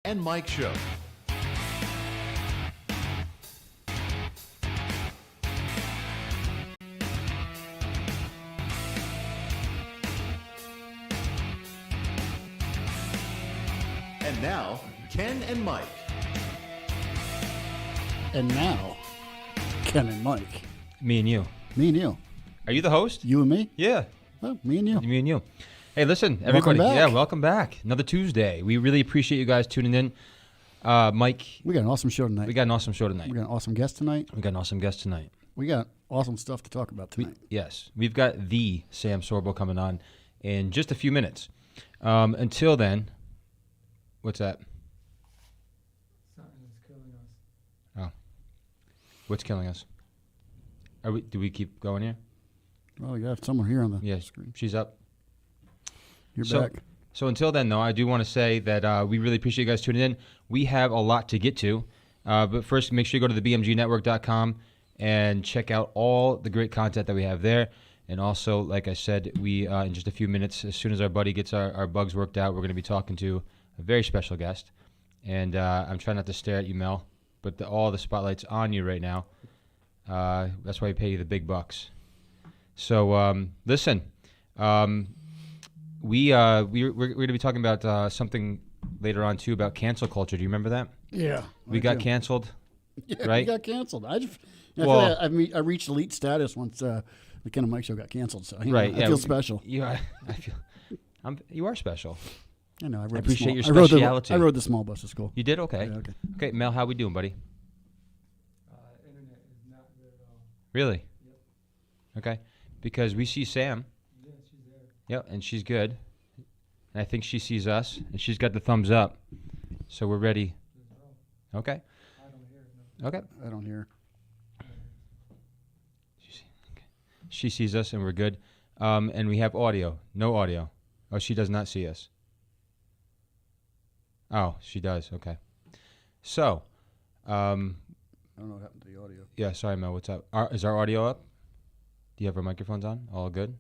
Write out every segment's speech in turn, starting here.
and Mike Show. And now, Ken and Mike. And now, Ken and Mike. Me and you. Me and you. Are you the host? You and me? Yeah. Well, me and you. Me and you. Hey, listen, everybody. Welcome back. Yeah, welcome back. Another Tuesday. We really appreciate you guys tuning in. Mike, We got an awesome show tonight. we got an awesome show tonight. We got an awesome guest tonight. We got an awesome guest tonight. We got awesome stuff to talk about tonight. Yes, we've got the Sam Sorbo coming on in just a few minutes. Until then, what's that? Something is killing us. Oh, what's killing us? Do we keep going here? Well, we got someone here on the Yes, screen. she's up. You're So- back. So until then, though, I do want to say that we really appreciate you guys tuning in. We have a lot to get to. But first, make sure you go to the BMGnetwork.com and check out all the great content that we have there. And also, like I said, we in just a few minutes, as soon as our buddy gets our bugs worked out, we're going to be talking to a very special guest. And I'm trying not to stare at you, Mel, but all the spotlight's on you right now. That's why we pay you the big bucks. So listen, we're going to be talking about something later on too about cancel culture. Do you remember that? Yeah. We got canceled, Yeah, right? we got canceled. I feel Well- like I reached elite status once the Ken and Mike show got canceled. So you know, Right? I Yeah, feel special. You are. I feel. You are special. I know. I rode appreciate your I rode speciality. I rode the small bus to school. You did okay. Yeah, okay. Okay, Mel, how we doing, buddy? Internet is not good at all. Really? Okay, because we see Sam. Yeah, she's there. Yep, and she's good. And I think she sees us, and she's got the thumbs up. So we're ready. There's no. Okay. I don't hear it. No. Okay. I don't hear. She sees us, and we're good. And we have audio. No audio. Oh, she does not see us. Oh, she does. Okay. So, I don't know what happened to the audio. yeah, sorry, Mel. What's up? Is our audio up? Do you have our microphones on? All good?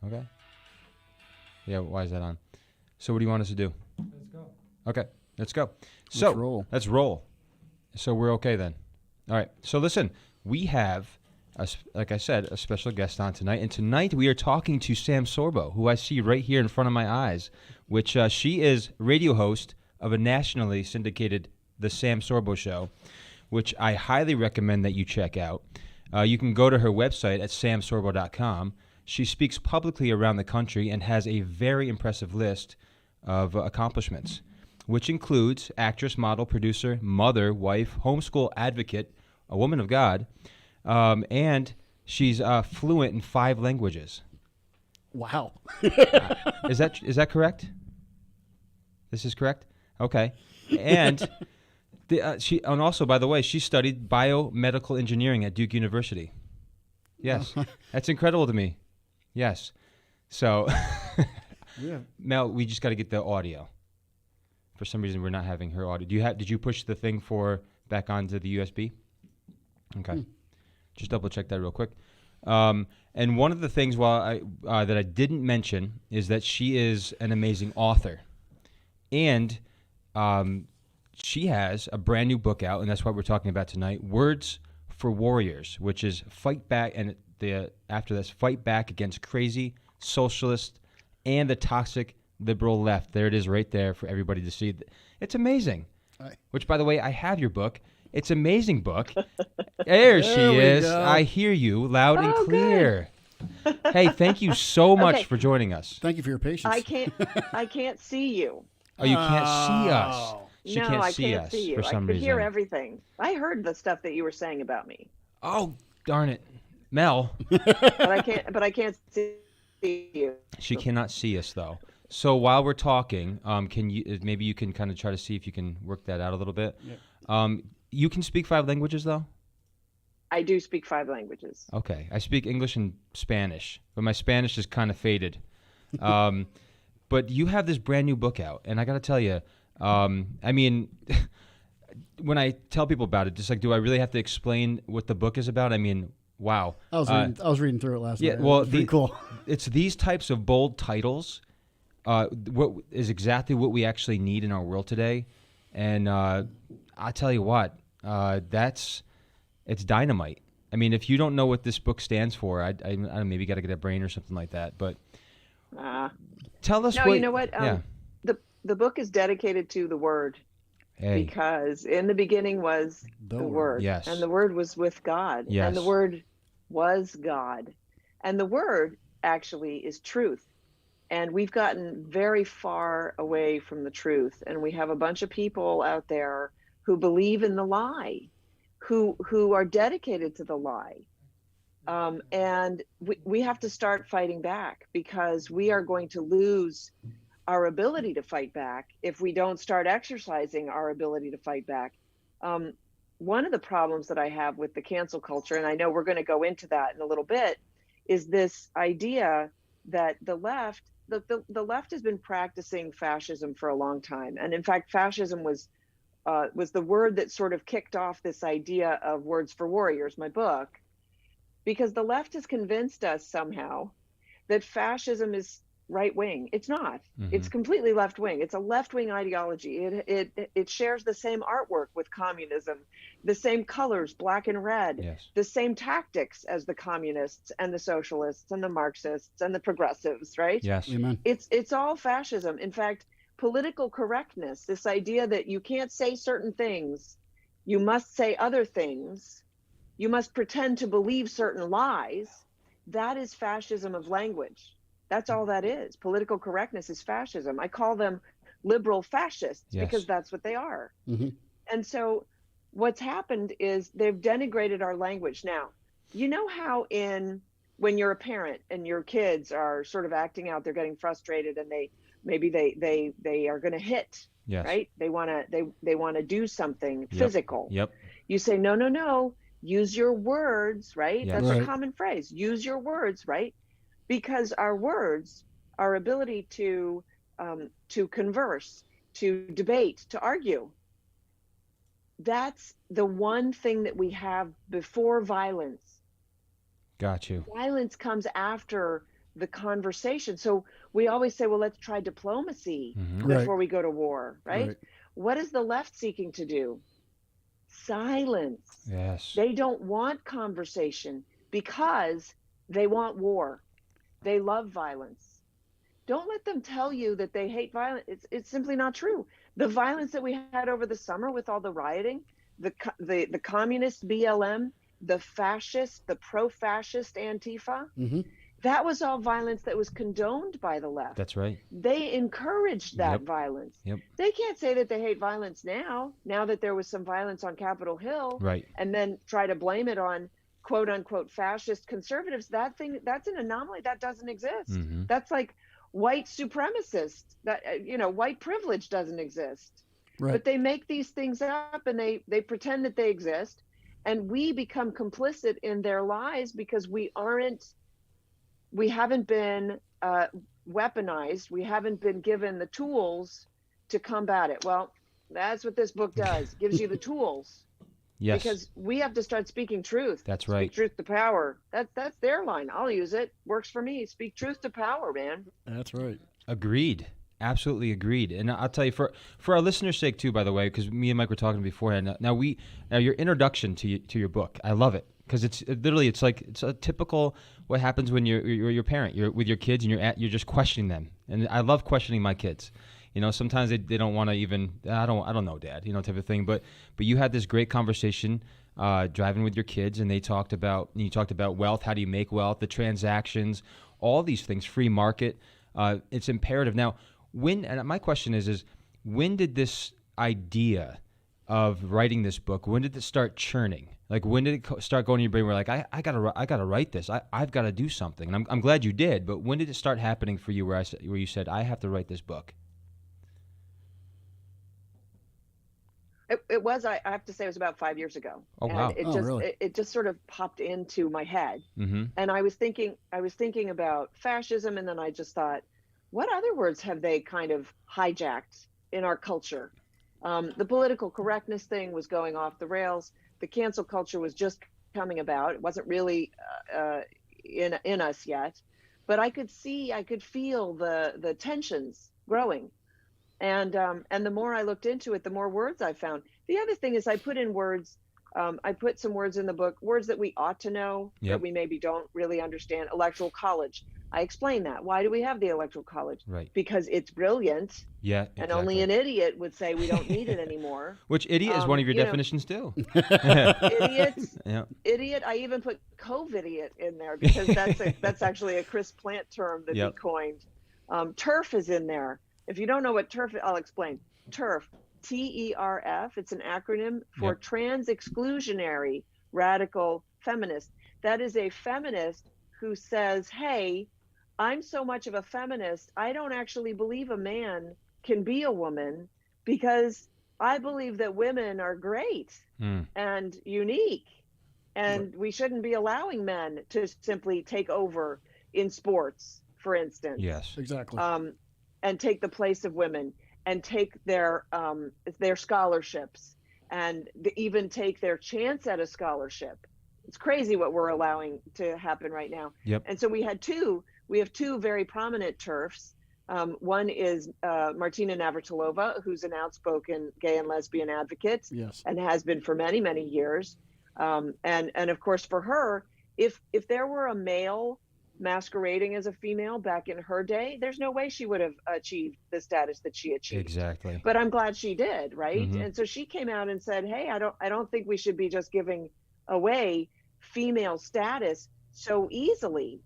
Okay. Yeah, why is that on? So what do you want us to do? Let's go. Okay, let's go. So Let's roll. Let's roll. So we're okay then. All right. So listen, we have, like I said, a special guest on tonight. And tonight we are talking to Sam Sorbo, who I see right here in front of my eyes, which she is radio host of a nationally syndicated The Sam Sorbo Show, which I highly recommend that you check out. You can go to her website at samsorbo.com. She speaks publicly around the country and has a very impressive list of accomplishments, which includes actress, model, producer, mother, wife, homeschool advocate, a woman of God, and she's fluent in 5 languages. Wow. Is that correct? This is correct? Okay. And and also, by the way, she studied biomedical engineering at Duke University. Yes. That's incredible to me. Yes. So, Yeah. Mel, we just got to get the audio. For some reason, we're not having her audio. Did you push the thing back onto the USB? Okay. Just double check that real quick. And one of the things that I didn't mention is that she is an amazing author, and she has a brand new book out, and that's what we're talking about tonight. Words for Warriors, which is fight back, and after this, fight back against crazy socialist and the toxic liberal left. There it is, right there for everybody to see. It's amazing. Aye. Which, by the way, I have your book. It's an amazing book. There she There we is. go. I hear you loud and Oh, clear. Hey, thank you so much Okay. for joining us. Thank you for your patience. I can't see you. Oh, you can't see us. Oh. She no, can't I see can't us see you. for some I could reason. hear everything. I heard the stuff that you were saying about me, Oh, darn it. Mel, but I can't see you. she cannot see us, though. So while we're talking, maybe you can kind of try to see if you can work that out a little bit. Yep. You can speak 5 languages, though? I do speak 5 languages. Okay. I speak English and Spanish, but my Spanish is kind of faded. But you have this brand new book out, and I got to tell you, I mean, when I tell people about it, just like, do I really have to explain what the book is about? I mean, wow. I was reading through it last Yeah, night. well, It was pretty cool. It's these types of bold titles, what is exactly what we actually need in our world today. And I tell you what, it's dynamite. I mean, if you don't know what this book stands for, I don't know, maybe got to get a brain or something like that. But tell us No, what. you know what? Yeah. The book is dedicated to the Word, Hey. because in the beginning was The the Word. Word. Yes. And the Word was with God. Yes. And the Word was God. And the Word actually is truth. And we've gotten very far away from the truth. And we have a bunch of people out there who believe in the lie, who are dedicated to the lie. And we have to start fighting back, because we are going to lose our ability to fight back if we don't start exercising our ability to fight back. One of the problems that I have with the cancel culture, and I know we're going to go into that in a little bit, is this idea that the left has been practicing fascism for a long time. And in fact, fascism was the word that sort of kicked off this idea of Words for Warriors, my book, because the left has convinced us somehow that fascism is right wing. It's not. It's completely left wing. It's a left wing ideology. It shares the same artwork with communism, the same colors, black and red, Yes. the same tactics as the communists and the socialists and the Marxists and the progressives, right? Yes. Amen. It's all fascism. In fact, political correctness, this idea that you can't say certain things, you must say other things, you must pretend to believe certain lies, that is fascism of language. That's all that is. Political correctness is fascism. I call them liberal fascists because that's what they are. Mm-hmm. And so what's happened is they've denigrated our language. Now, you know how when you're a parent and your kids are sort of acting out, they're getting frustrated, and they are going to hit, Yes. right? They want to do something physical. Yep. You say, no, use your words, right? Yes. That's Right. a common phrase. Use your words, right? Because our words, our ability to converse, to debate, to argue, that's the one thing that we have before violence. Got you. Violence comes after the conversation. So we always say, well, let's try diplomacy Right. before we go to war, right? Right. What is the left seeking to do? Silence. Yes. They don't want conversation because they want war. They love violence. Don't let them tell you that they hate violence. It's simply not true. The violence that we had over the summer with all the rioting, the communist BLM, the fascist, the pro-fascist Antifa, Mm-hmm. that was all violence that was condoned by the left. That's right. They encouraged that Yep. violence. Yep. They can't say that they hate violence now that there was some violence on Capitol Hill, Right. and then try to blame it on quote unquote fascist conservatives. That's an anomaly. That doesn't exist. Mhm. That's like white supremacists. That white privilege doesn't exist. Right. But they make these things up, and they pretend that they exist, and we become complicit in their lies because we haven't been weaponized. We haven't been given the tools to combat it. Well, that's what this book does. Gives you the tools. Yes. Because we have to start speaking truth. That's right. Speak truth to power. That's their line. I'll use it. Works for me. Speak truth to power, man. That's right. Agreed. Absolutely agreed. And I'll tell you, for our listeners' sake too, by the way, because me and Mike were talking beforehand. Now your introduction to your book, I love it, because it's a typical what happens when you're your parent. You're with your kids and you're just questioning them, and I love questioning my kids. Sometimes they don't want to even, I don't know, Dad, type of thing. But you had this great conversation driving with your kids, and you talked about wealth. How do you make wealth? The transactions, all these things, free market. It's imperative. Now, my question is when did this idea of writing this book, when did it start churning? Like, when did it start going in your brain where like, I gotta write this. I've got to do something. And I'm glad you did. But when did it start happening for you where you said, I have to write this book? It was, I have to say, it was about 5 years ago. Oh, and wow. Really? it just sort of popped into my head. Mm-hmm. And I was thinking about fascism, and then I just thought, what other words have they kind of hijacked in our culture? The political correctness thing was going off the rails. The cancel culture was just coming about. It wasn't really in us yet, but I could feel the tensions growing. And the more I looked into it, the more words I found. The other thing is I put in words. I put some words in the book, words that we ought to know, Yep. that we maybe don't really understand. Electoral college. I explain that. Why do we have the electoral college? Right. Because it's brilliant, Yeah. and only exactly. an idiot would say we don't need it anymore. Which idiot is one of your you know, definitions too. Idiots, Yeah. idiot. I even put COVIDiot in there because that's actually a Chris Plant term that Yep. he coined. TERF is in there. If you don't know what TERF, I'll explain. TERF, TERF. It's an acronym for Yep. Trans Exclusionary Radical Feminist. That is a feminist who says, "Hey, I'm so much of a feminist. I don't actually believe a man can be a woman because I believe that women are great Mm. and unique, and we shouldn't be allowing men to simply take over in sports, for instance, Yes. Exactly. and take the place of women, and take their scholarships, and even take their chance at a scholarship. It's crazy what we're allowing to happen right now. Yep. And so we have two very prominent TERFs. One is Martina Navratilova, who's an outspoken gay and lesbian advocate, Yes. and has been for many, many years. And of course, for her, if there were a male masquerading as a female back in her day, there's no way she would have achieved the status that she achieved. Exactly. But I'm glad she did, right? Mhm. And so she came out and said, "Hey, I don't think we should be just giving away female status so easily.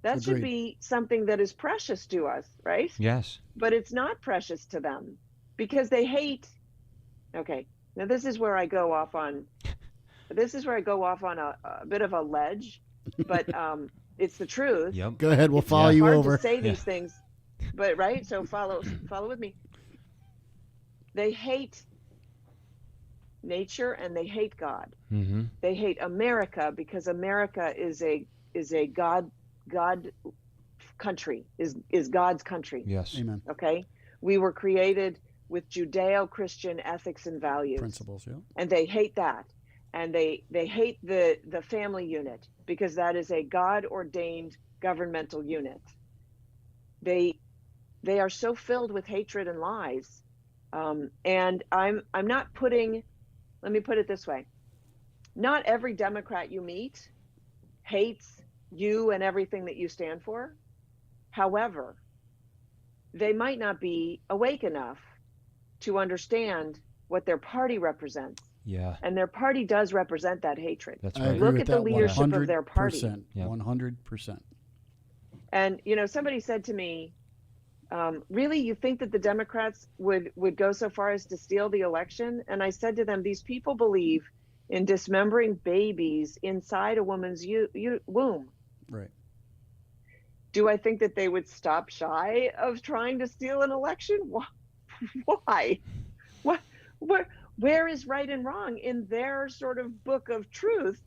That should Agreed. be something that is precious to us, right? Yes. But it's not precious to them because they hate." Okay, now this is where I go off on a bit of a ledge, but it's the truth. Yep. Go ahead. We'll It's follow you hard over. to say Yeah. these things, but right. So follow with me. They hate nature and they hate God. Mm-hmm. They hate America because America is a God country, is God's country. Yes. Amen. Okay, we were created with Judeo-Christian ethics and values, Principles. Yeah. and they hate that, and they hate the family unit because that is a God-ordained governmental unit. They are so filled with hatred and lies, and I'm not putting. Let me put it this way: not every Democrat you meet hates you and everything that you stand for. However, they might not be awake enough to understand what their party represents. Yeah. And their party does represent that hatred. That's I right. agree Look with at the that leadership of their party. 100%. Yep. 100%. And, somebody said to me, really, you think that the Democrats would go so far as to steal the election? And I said to them, these people believe in dismembering babies inside a woman's womb. Right. Do I think that they would stop shy of trying to steal an election? Why? Where is right and wrong in their sort of book of truth?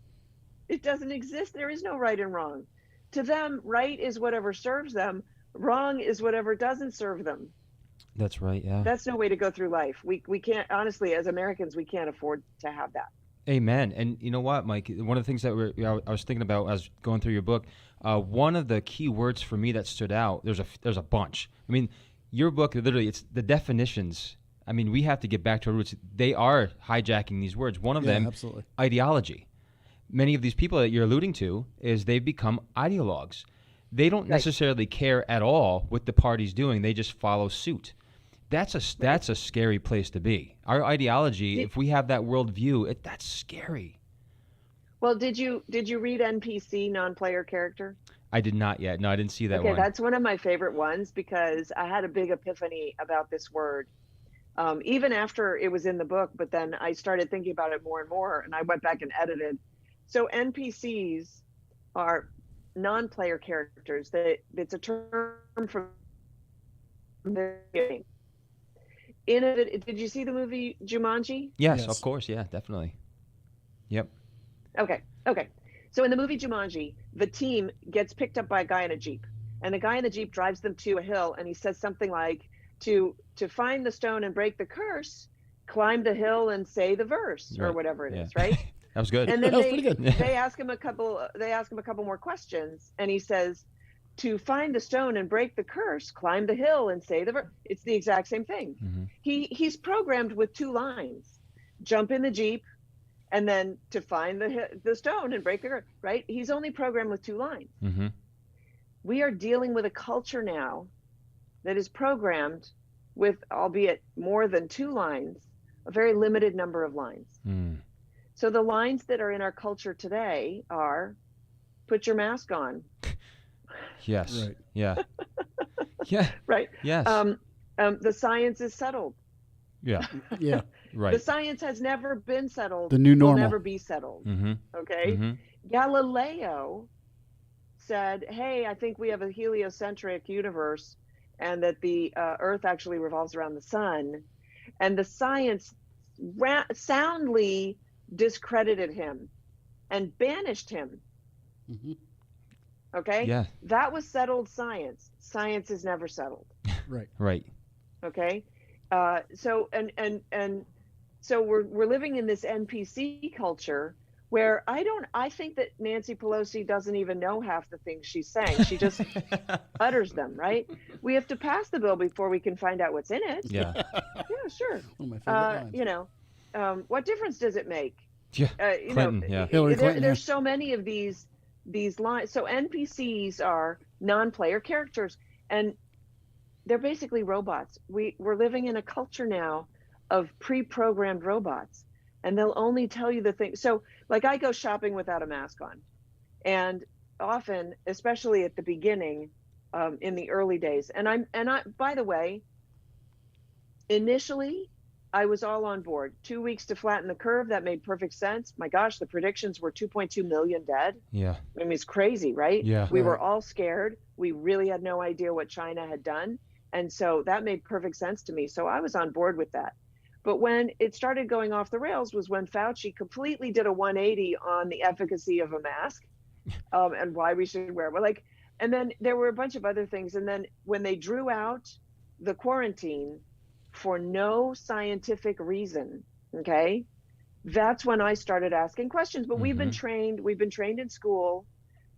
It doesn't exist. There is no right and wrong. To them, right is whatever serves them. Wrong is whatever doesn't serve them. That's right. Yeah. That's no way to go through life. We can't, honestly, as Americans, we can't afford to have that. Amen. And you know what, Mike? One of the things that I was thinking about as going through your book, one of the key words for me that stood out. There's a bunch. I mean, your book literally, it's the definitions. I mean, we have to get back to our roots. They are hijacking these words. One of Yeah, them, absolutely. ideology. Many of these people that you're alluding to is they've become ideologues. They don't necessarily care at all what the party's doing. They just follow suit. That's a scary place to be. Our ideology, if we have that worldview, that's scary. Well, did you read NPC, non-player character? I did not yet. No, I didn't see that Okay, one. that's one of my favorite ones because I had a big epiphany about this word. Even after it was in the book, but then I started thinking about it more and more, and I went back and edited. So NPCs are non-player characters. It's a term from the beginning. Did you see the movie Jumanji? Yes, Yes. of course. Yeah, definitely. Yep. Okay. So in the movie Jumanji, the team gets picked up by a guy in a Jeep, and the guy in the Jeep drives them to a hill, and he says something like, to find the stone and break the curse, climb the hill and say the verse, or Right. whatever it Yeah. is, right? That was good. And then That was pretty good. they ask him a couple more questions, and he says, to find the stone and break the curse, climb the hill and say it's the exact same thing. Mm-hmm. He's programmed with 2 lines: jump in the Jeep, and then to find the stone and break the curse. Right? He's only programmed with 2 lines. Mm-hmm. We are dealing with a culture now that is programmed with, albeit more than 2 lines, a very limited number of lines. Mm. So the lines that are in our culture today are: put your mask on. Yes. Right. Yeah. Yeah. Right? Yes. The science is settled. Yeah. Yeah. The Right. science has never been settled. The new Will normal. never be settled. Mm-hmm. Okay? Mm-hmm. Galileo said, hey, I think we have a heliocentric universe and that the Earth actually revolves around the sun. And the science soundly discredited him and banished him. Hmm. Okay? Yeah. That was settled science. Science is never settled. Right. Right. Okay? So we're living in this NPC culture where I think that Nancy Pelosi doesn't even know half the things she's saying. She just utters them, right? We have to pass the bill before we can find out what's in it. Yeah. Yeah, sure. One of my favorite lines. You know, what difference does it make? Yeah. You Clinton, know, yeah. Hillary Clinton, there's yeah. so many of these lines. So NPCs are non-player characters, and they're basically robots. We're living in a culture now of pre-programmed robots, and they'll only tell you the thing. So, like, I go shopping without a mask on, and often, especially at the beginning, in the early days, and I, by the way, initially, I was all on board. 2 weeks to flatten the curve, that made perfect sense. My gosh, the predictions were 2.2 million dead. Yeah. I mean, it's crazy, right? Yeah. We were Right. all scared. We really had no idea what China had done. And so that made perfect sense to me. So I was on board with that. But when it started going off the rails was when Fauci completely did a 180 on the efficacy of a mask, and why we should wear it. Like, and then there were a bunch of other things. And then when they drew out the quarantine for no scientific reason, okay, that's when I started asking questions. But we've been trained in school.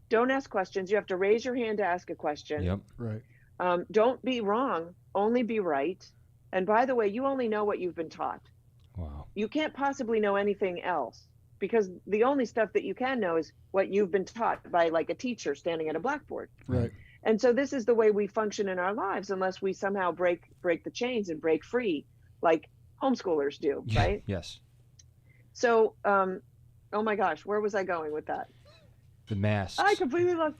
Don't ask questions. You have to raise your hand to ask a question. Yep. Right. Don't be wrong, only be right. And by the way, you only know what you've been taught. Wow. You can't possibly know anything else, because the only stuff that you can know is what you've been taught by, like, a teacher standing at a blackboard. Right. And so this is the way we function in our lives, unless we somehow break the chains and break free, like homeschoolers do, right? Yes. So, oh my gosh, where was I going with that? The masks. I completely lost.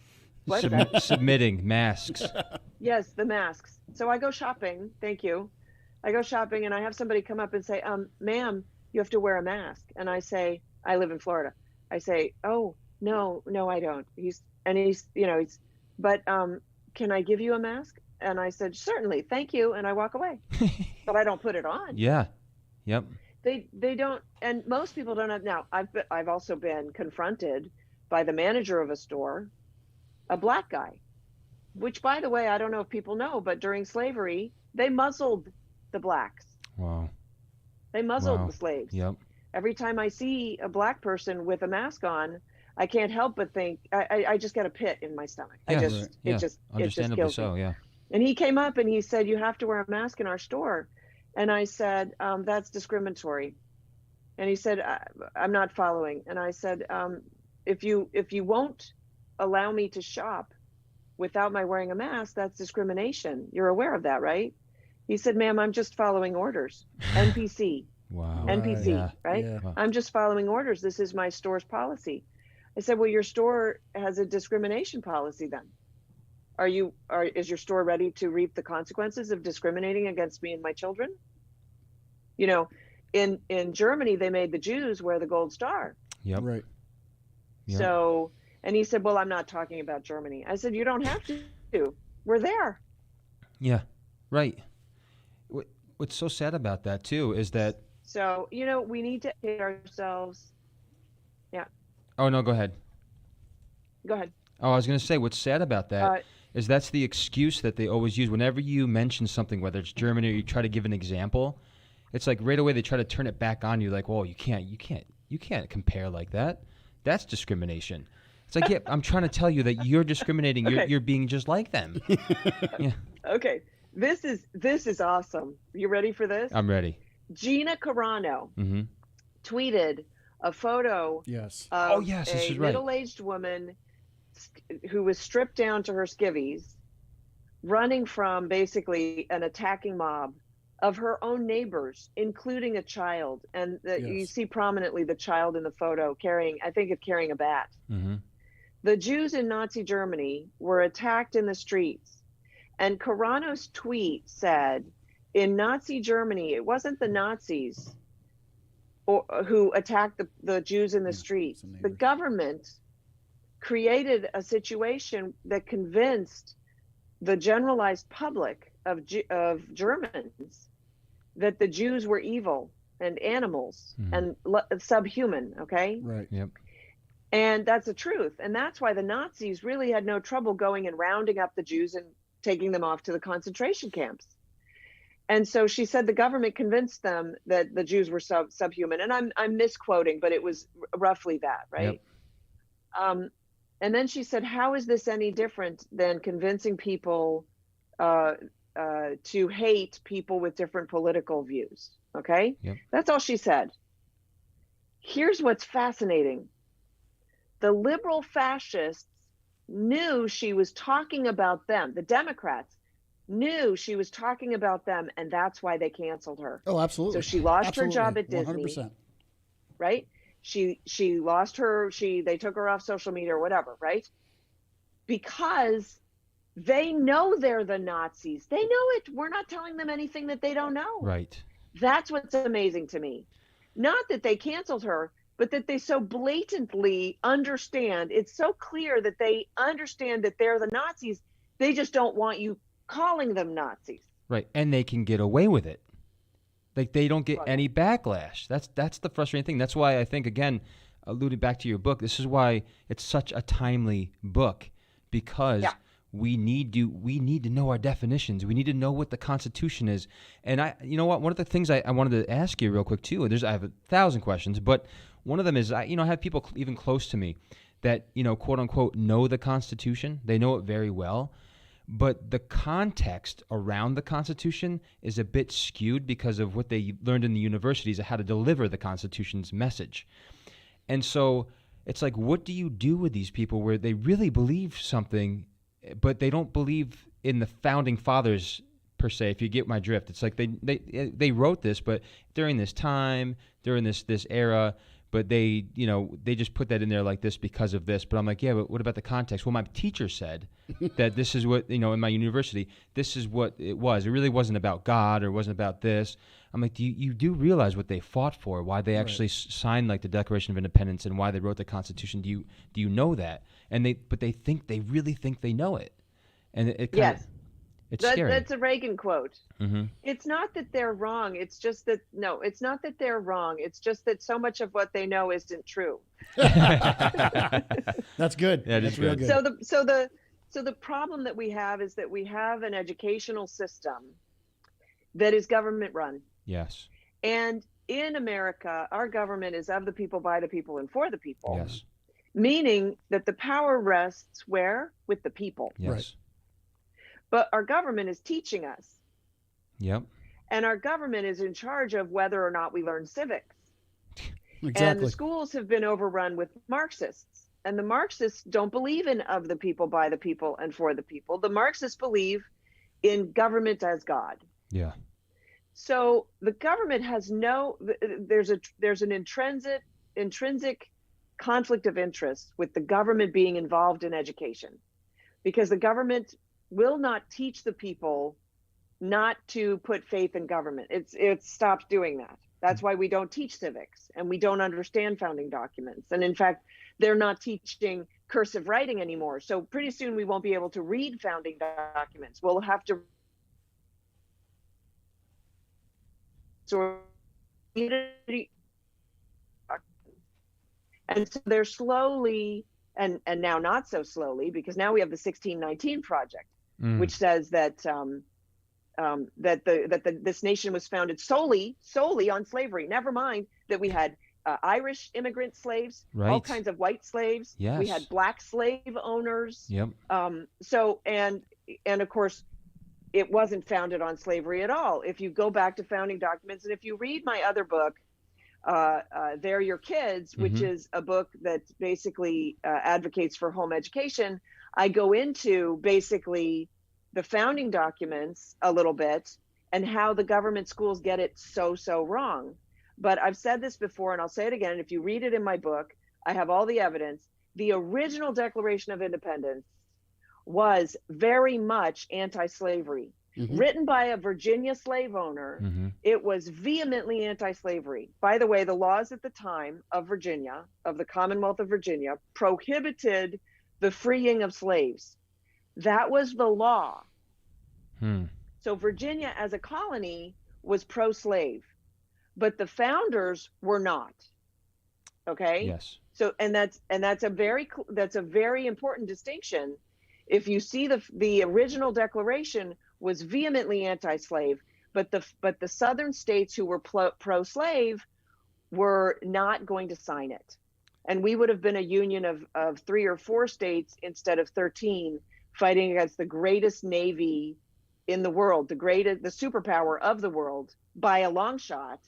What? Submitting masks. Yes, the masks. So I go shopping. Thank you. I go shopping and I have somebody come up and say, ma'am, you have to wear a mask. And I say, I live in Florida. I say, oh, no, I don't. He's, but can I give you a mask? And I said, certainly, thank you. And I walk away, but I don't put it on. Yeah. Yep. They don't, and most people don't have. Now, I've also been confronted by the manager of a store, a black guy, which, by the way, I don't know if people know, but during slavery, they muzzled the blacks. Wow. They muzzled Wow. the slaves. Yep. Every time I see a black person with a mask on, I can't help but think, I just get a pit in my stomach. Yeah. It just Understandably kills so. me. Yeah. And he came up and he said, you have to wear a mask in our store. And I said, that's discriminatory. And he said, I'm not following. And I said, if you won't allow me to shop without my wearing a mask, that's discrimination. You're aware of that, right? He said, ma'am, I'm just following orders. NPC, Wow. NPC, Yeah. right? Yeah. Wow. I'm just following orders. This is my store's policy. I said, well, your store has a discrimination policy then. Is your store ready to reap the consequences of discriminating against me and my children? You know, in Germany, they made the Jews wear the gold star. Yep. Right. Yep. So, and he said, well, I'm not talking about Germany. I said, you don't have to. We're there. Yeah. Right. What's so sad about that too is that. So, we need to educate ourselves. Yeah. Oh no, go ahead. Go ahead. Oh, I was gonna say what's sad about that is that's the excuse that they always use whenever you mention something, whether it's Germany or you try to give an example. It's like right away they try to turn it back on you, like, "Whoa, you can't compare like that. That's discrimination." It's like, yeah, I'm trying to tell you that you're discriminating. Okay. You're being just like them. Yeah, Okay, this is awesome. You ready for this? I'm ready. Gina Carano Mm-hmm. tweeted a photo Yes. of Oh, yes, this a is right. middle-aged woman who was stripped down to her skivvies, running from basically an attacking mob of her own neighbors, including a child. And you Yes. see prominently the child in the photo carrying a bat. Mm-hmm. The Jews in Nazi Germany were attacked in the streets. And Carano's tweet said, in Nazi Germany, it wasn't the Nazis who attacked the Jews in the streets. some The neighbors. government created a situation that convinced the generalized public of Germans that the Jews were evil and animals and subhuman, okay? Right. Yep. And that's the truth. And that's why the Nazis really had no trouble going and rounding up the Jews and taking them off to the concentration camps. And so she said the government convinced them that the Jews were subhuman. And I'm misquoting, but it was roughly that, right? Yep. And then she said, how is this any different than convincing people to hate people with different political views? Okay? Yep. That's all she said. Here's what's fascinating. The liberal fascists knew she was talking about them. The Democrats knew she was talking about them, and that's why they canceled her. Oh, absolutely. So she lost her job at Disney. 100%. Right? She lost her, they took her off social media or whatever, right? Because they know they're the Nazis. They know it. We're not telling them anything that they don't know. Right. That's what's amazing to me. Not that they canceled her, but that they so blatantly understand. It's so clear that they understand that they're the Nazis. They just don't want you calling them Nazis. Right. And they can get away with it. Like they don't get Right. any backlash. That's the frustrating thing. That's why I think, again, alluding back to your book, this is why it's such a timely book, because Yeah. we need to know our definitions. We need to know what the Constitution is. And you know what? One of the things I wanted to ask you real quick too. I have 1,000 questions, but one of them is I have people even close to me that quote unquote know the Constitution. They know it very well. But the context around the Constitution is a bit skewed because of what they learned in the universities of how to deliver the Constitution's message. And so it's like, what do you do with these people where they really believe something, but they don't believe in the founding fathers per se, if you get my drift? It's like they wrote this, but during this time, during this era, but they just put that in there like this because of this. But I'm like, yeah, but what about the context? Well, my teacher said that this is what, in my university, this is what it was. It really wasn't about God or wasn't about this. I'm like, you do realize what they fought for, why they actually signed like the Declaration of Independence and why they wrote the Constitution. Do you know that? And they really think they know it. And it kind Yes. of, it's scary. That's a Reagan quote. Mm-hmm. It's not that they're wrong. It's just that, no, it's not that they're wrong. It's just that so much of what they know isn't true. That's good. That is That's real good. good. So the problem that we have is that we have an educational system that is government run. Yes. And in America, our government is of the people, by the people, and for the people. Yes. Meaning that the power rests where? With the people. Yes. Right. But our government is teaching us. Yep. And our government is in charge of whether or not we learn civics. And Exactly. the schools have been overrun with Marxists. And the Marxists don't believe in of the people, by the people, and for the people. The Marxists believe in government as God. Yeah. So the government has there's an intrinsic conflict of interest with the government being involved in education, because the government will not teach the people not to put faith in government. It's stopped doing that. That's why we don't teach civics and we don't understand founding documents. And in fact, they're not teaching cursive writing anymore. So pretty soon we won't be able to read founding documents. We'll have to and so they're slowly and now not so slowly, because now we have the 1619 Project, which says that this nation was founded solely on slavery. Never mind that we had Irish immigrant slaves, all Right. kinds of white slaves. We Yes. had black slave owners. Yep. So and of course, it wasn't founded on slavery at all. If you go back to founding documents, and if you read my other book, They're Your Kids, which Mhm. is a book that basically advocates for home education, I go into basically the founding documents a little bit and how the government schools get it so wrong. But I've said this before and I'll say it again. If you read it in my book, I have all the evidence. The original Declaration of Independence was very much anti-slavery. Written by a Virginia slave owner, it was vehemently anti-slavery. By the way, the laws at the time of Virginia, of the Commonwealth of Virginia, prohibited the freeing of slaves. That was the law. So Virginia as a colony was pro-slave, but the founders were not. Okay? Yes. So that's a very important distinction. If you see the original declaration was vehemently anti-slave, but the southern states who were pro-slave were not going to sign it. And we would have been a union of 3 or 4 states instead of 13, fighting against the greatest navy in the world, the superpower of the world by a long shot,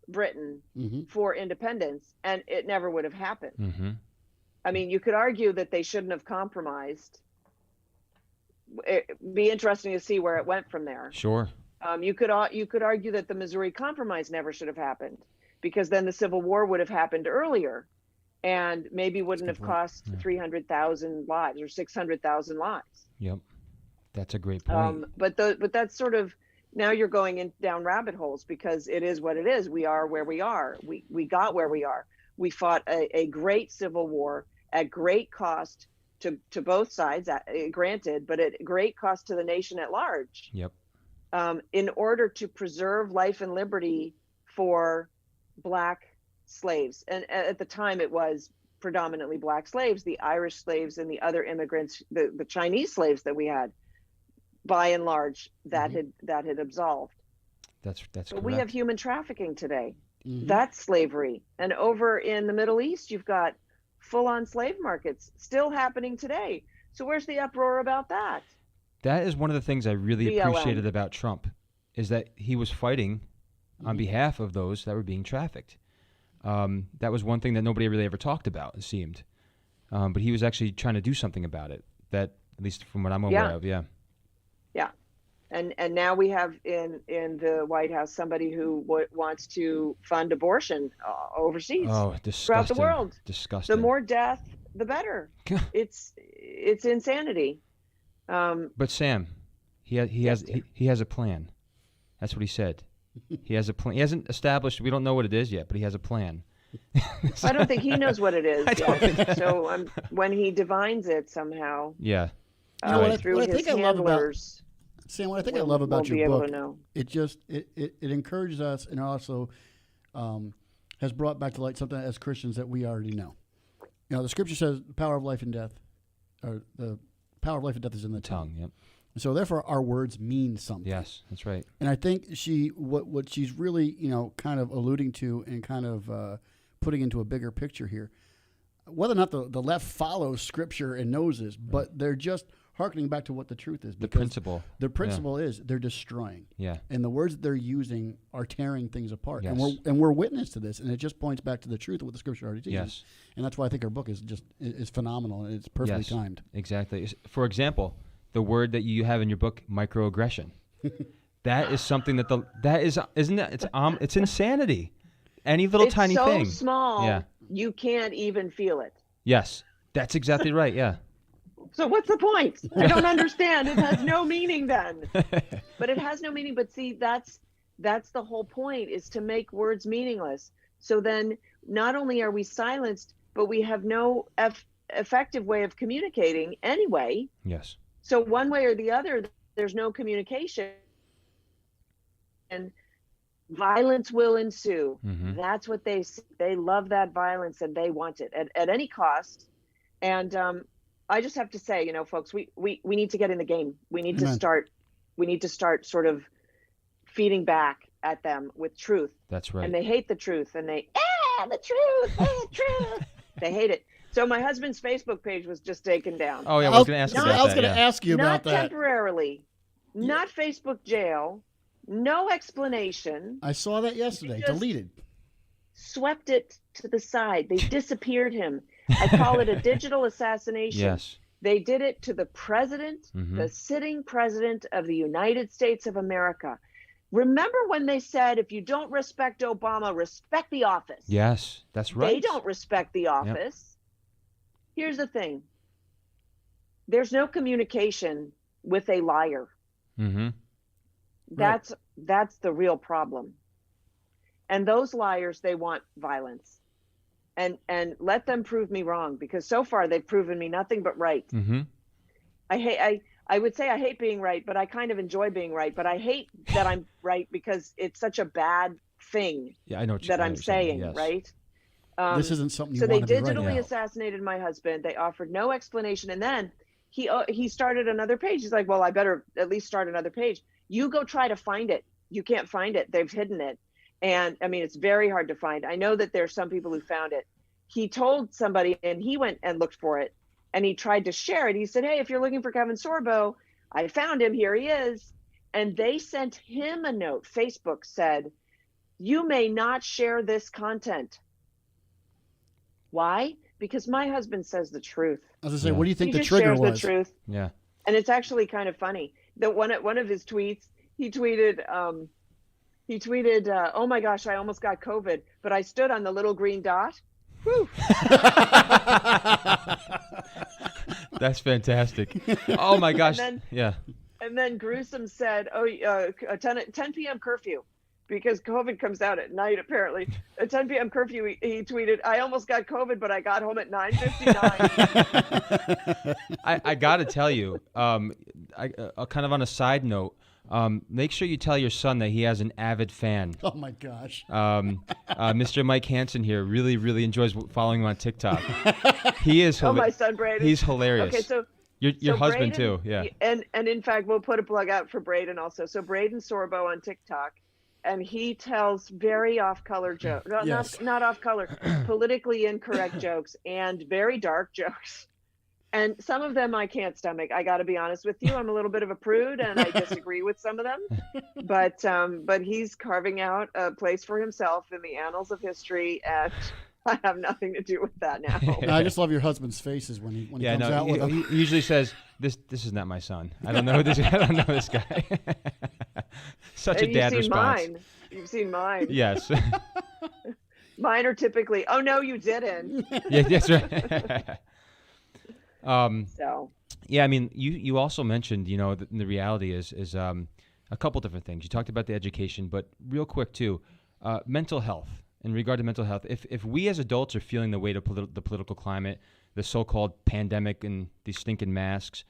Britain, for independence, and it never would have happened. I mean, you could argue that they shouldn't have compromised. It'd be interesting to see where it went from there. Sure. You could argue that the Missouri Compromise never should have happened, because then the Civil War would have happened earlier, and maybe wouldn't have cost 300,000 lives or 600,000 lives. Yep. That's a great point. But that's sort of, now you're going down rabbit holes, because it is what it is. We are where we are. We got where we are. We fought a great Civil War at great cost to both sides, granted, but at great cost to the nation at large. Yep. In order to preserve life and liberty for Black slaves. And at the time, it was predominantly Black slaves, the Irish slaves and the other immigrants, the Chinese slaves that we had, by and large, that had absolved. That's But correct. we have human trafficking today. That's slavery. And over in the Middle East, you've got full-on slave markets still happening today. So where's the uproar about that? That is one of the things I really BLM. appreciated about Trump, is that he was fighting on behalf of those that were being trafficked. That was one thing that nobody really ever talked about, it seemed. But he was actually trying to do something about it, that, at least from what I'm aware of, yeah. Yeah. And now we have in the White House somebody who wants to fund abortion overseas, Oh, disgusting. throughout the world. Disgusting. The more death, the better. It's insanity. But Sam, he has a plan. That's what he said. He has a plan. He hasn't established. We don't know what it is yet, but he has a plan. I don't think he knows what it is I don't yet. think- So when he divines it somehow, Yeah. You know, Right. through what I his think I love about handlers, Sam, what I think I we'll- love about we'll be your able book, to know. it just it encourages us, and also has brought back to light something as Christians that we already know. You know, the Scripture says the power of life and death, or the power of life and death is in the tongue. Tongue. Yep. So therefore, our words mean something. Yes, that's right. And I think what she's really, kind of alluding to and kind of putting into a bigger picture here, whether or not the left follows Scripture and knows this, but they're just hearkening back to what the truth is. The because principle. The principle is they're destroying. Yeah. And the words that they're using are tearing things apart. Yes. And we're witness to this, and it just points back to the truth of what the Scripture already teaches. Yes. And that's why I think our book is phenomenal, and it's perfectly Yes. timed. Exactly. For example, the word that you have in your book, microaggression. That is something isn't it? It's insanity. Any little It's tiny so thing. small, Yeah. you can't even feel it. Yes. That's exactly right. Yeah. So what's the point? I don't understand. It has no meaning then. But it has no meaning. But see, that's the whole point, is to make words meaningless. So then not only are we silenced, but we have no effective way of communicating anyway. Yes. So one way or the other, there's no communication, and violence will ensue. Mhm. That's what they love, that violence, and they want it at any cost. And I just have to say, folks, we need to get in the game. We need Amen. to start sort of feeding back at them with truth. That's right. And they hate the truth, and they the truth, the truth. They hate it. So my husband's Facebook page was just taken down. Oh yeah, I was going to ask you I about was that. going to ask you Not about that. temporarily, not Facebook jail, no explanation. I saw that yesterday. Because- Deleted. Swept it to the side. They disappeared him. I call it a digital assassination. Yes. They did it to the president, Mhm. the sitting president of the United States of America. Remember when they said, if you don't respect Obama, respect the office? Yes, that's right. They don't respect the office. Here's the thing. There's no communication with a liar. Mm-hmm. That's the real problem. And those liars, they want violence. And let them prove me wrong, because so far they've proven me nothing but right. Mm-hmm. I would say I hate being right, but I kind of enjoy being right. But I hate that I'm right because it's such a bad thing Yeah, I know that I'm saying, yes. right? This isn't something you So they want to be right. digitally Yeah. assassinated my husband. They offered no explanation, and then he started another page. He's like, "Well, I better at least start another page." You go try to find it. You can't find it. They've hidden it, and I mean it's very hard to find. I know that there's some people who found it. He told somebody, and he went and looked for it, and he tried to share it. He said, "Hey, if you're looking for Kevin Sorbo, I found him. Here he is." And they sent him a note. Facebook said, "You may not share this content." Why? Because my husband says the truth. I was going to say, Yeah. what do you think He the just trigger shares was? the truth, Yeah. and it's actually kind of funny. That one of his tweets, he tweeted, "Oh my gosh, I almost got COVID, but I stood on the little green dot." Whew. That's fantastic. Oh my gosh. then- Yeah. And then Gruesome said, "Oh, 10 p.m. curfew." Because COVID comes out at night, apparently. At 10 p.m. curfew, he tweeted, "I almost got COVID, but I got home at 9:59." I got to tell you, kind of on a side note, make sure you tell your son that he has an avid fan. Oh my gosh. Mr. Mike Hansen here really, really enjoys following him on TikTok. He is Oh, my son Braden. He's hilarious. Okay, so your husband Braden- too, yeah. And in fact, we'll put a plug out for Braden also. So Braden Sorbo on TikTok, and he tells very off-color jokes, Yes. not off-color, politically incorrect jokes, and very dark jokes. And some of them I can't stomach. I got to be honest with you. I'm a little bit of a prude, and I disagree with some of them. But he's carving out a place for himself in the annals of history, and I have nothing to do with that now. No, I just love your husband's faces when he Yeah, comes no, out with them. he usually says, "This is not my son. I don't know this. I don't know this guy." Such And a dad you've seen response. mine. You've seen mine. Yes. Mine are typically, "Oh no, you didn't." Yeah, that's right. So Yeah, I mean, you also mentioned, the reality is a couple different things. You talked about the education, but real quick too, mental health. In regard to mental health, if we as adults are feeling the weight of the political climate, the so-called pandemic and these stinking masks,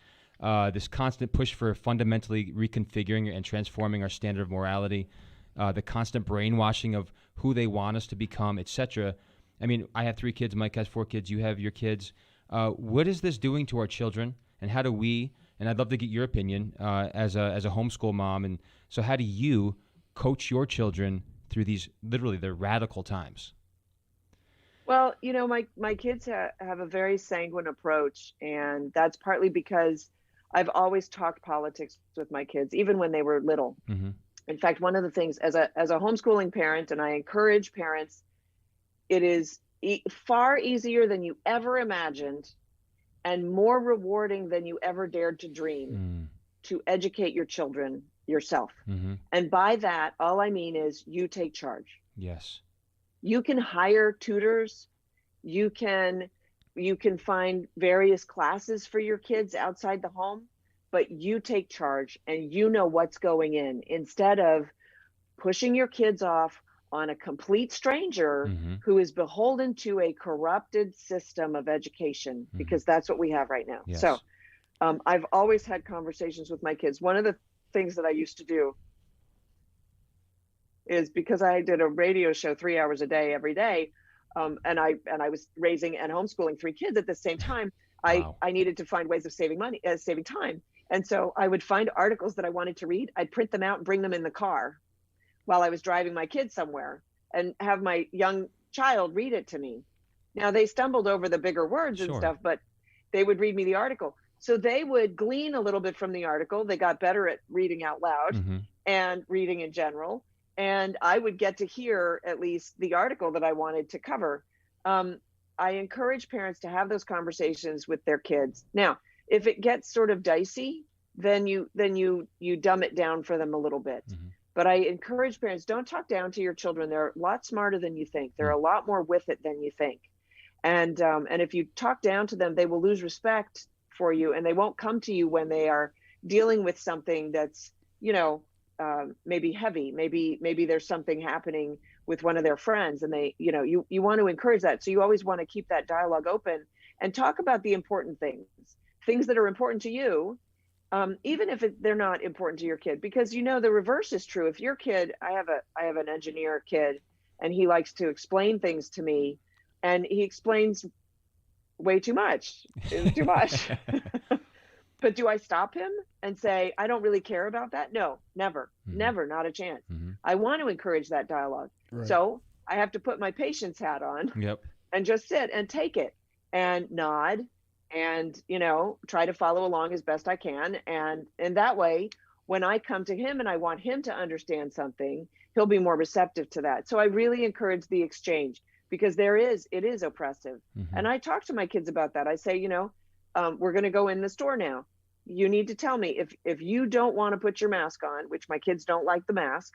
this constant push for fundamentally reconfiguring and transforming our standard of morality, the constant brainwashing of who they want us to become, etc. I mean, I have 3 kids. Mike has 4 kids. You have your kids. What is this doing to our children, and how do we? And I'd love to get your opinion as a homeschool mom. And so, how do you coach your children through these literally they're radical times? well, my kids have a very sanguine approach, and that's partly because I've always talked politics with my kids, even when they were little. Mm-hmm. In fact, one of the things as a homeschooling parent, and I encourage parents, it is far easier than you ever imagined and more rewarding than you ever dared to dream to educate your children yourself. Mm-hmm. And by that, all I mean is you take charge. Yes. You can hire tutors. You can find various classes for your kids outside the home, but you take charge and you know what's going in instead of pushing your kids off on a complete stranger Mm-hmm. who is beholden to a corrupted system of education, because that's what we have right now. Yes. So I've always had conversations with my kids. One of the things that I used to do is, because I did a radio show 3 hours a day every day, and I was raising and homeschooling 3 kids at the same time. Wow. I needed to find ways of saving money, saving time. And so I would find articles that I wanted to read. I'd print them out and bring them in the car while I was driving my kids somewhere, and have my young child read it to me. Now they stumbled over the bigger words and Sure. stuff, but they would read me the article. So they would glean a little bit from the article. They got better at reading out loud Mm-hmm. and reading in general. And I would get to hear at least the article that I wanted to cover. I encourage parents to have those conversations with their kids. Now, if it gets sort of dicey, then you dumb it down for them a little bit. Mhm. But I encourage parents, don't talk down to your children. They're a lot smarter than you think. They're a lot more with it than you think. And if you talk down to them, they will lose respect for you, and they won't come to you when they are dealing with something that's, maybe heavy. Maybe there's something happening with one of their friends, and they, you want to encourage that. So you always want to keep that dialogue open and talk about the important things that are important to you, even if they're not important to your kid, because the reverse is true. If your kid, I have an engineer kid, and he likes to explain things to me, and he explains way too much. It's too much. But do I stop him and say, I don't really care about that? No, never, never, not a chance. Mm-hmm. I want to encourage that dialogue. Right. So I have to put my patience hat on Yep. and just sit and take it and nod and, try to follow along as best I can. And that way, when I come to him and I want him to understand something, he'll be more receptive to that. So I really encourage the exchange, because it is oppressive. Mm-hmm. And I talk to my kids about that. I say, we're going to go in the store now. You need to tell me if you don't want to put your mask on, which my kids don't like the mask,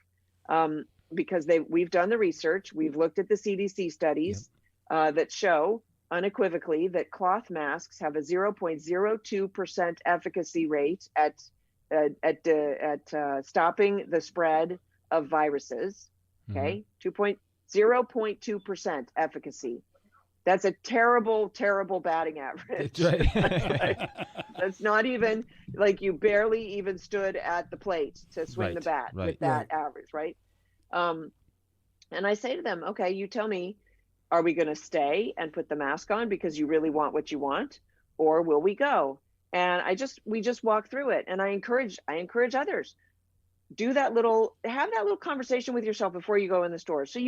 because we've done the research. We've looked at the CDC studies that show unequivocally that cloth masks have a 0.02% efficacy rate at stopping the spread of viruses. Okay, 0.2% efficacy. That's a terrible, terrible batting average. That's right. That's not even like you barely even stood at the plate to swing the bat with that average, right? And I say to them, okay, you tell me, are we going to stay and put the mask on because you really want what you want, or will we go? And we just walk through it. And I encourage others, have that little conversation with yourself before you go in the store, so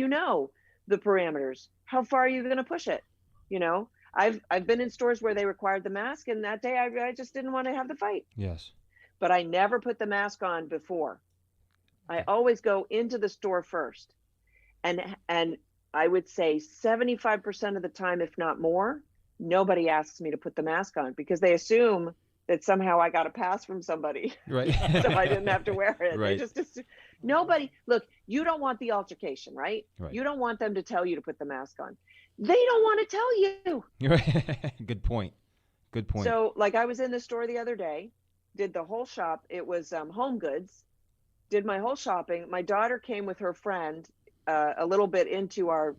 the parameters. How far are you going to push it? I've been in stores where they required the mask, and that day I just didn't want to have the fight. Yes. But I never put the mask on before. I always go into the store first. And I would say 75% of the time, if not more, nobody asks me to put the mask on, because they assume that somehow I got a pass from somebody. Right. So I didn't have to wear it. Right. They just assume. Nobody, look, you don't want the altercation, right? Right. You don't want them to tell you to put the mask on. They don't want to tell you. Good point. Good point. So like I was in the store the other day, did the whole shop. It was Home Goods. Did my whole shopping. My daughter came with her friend a little bit into our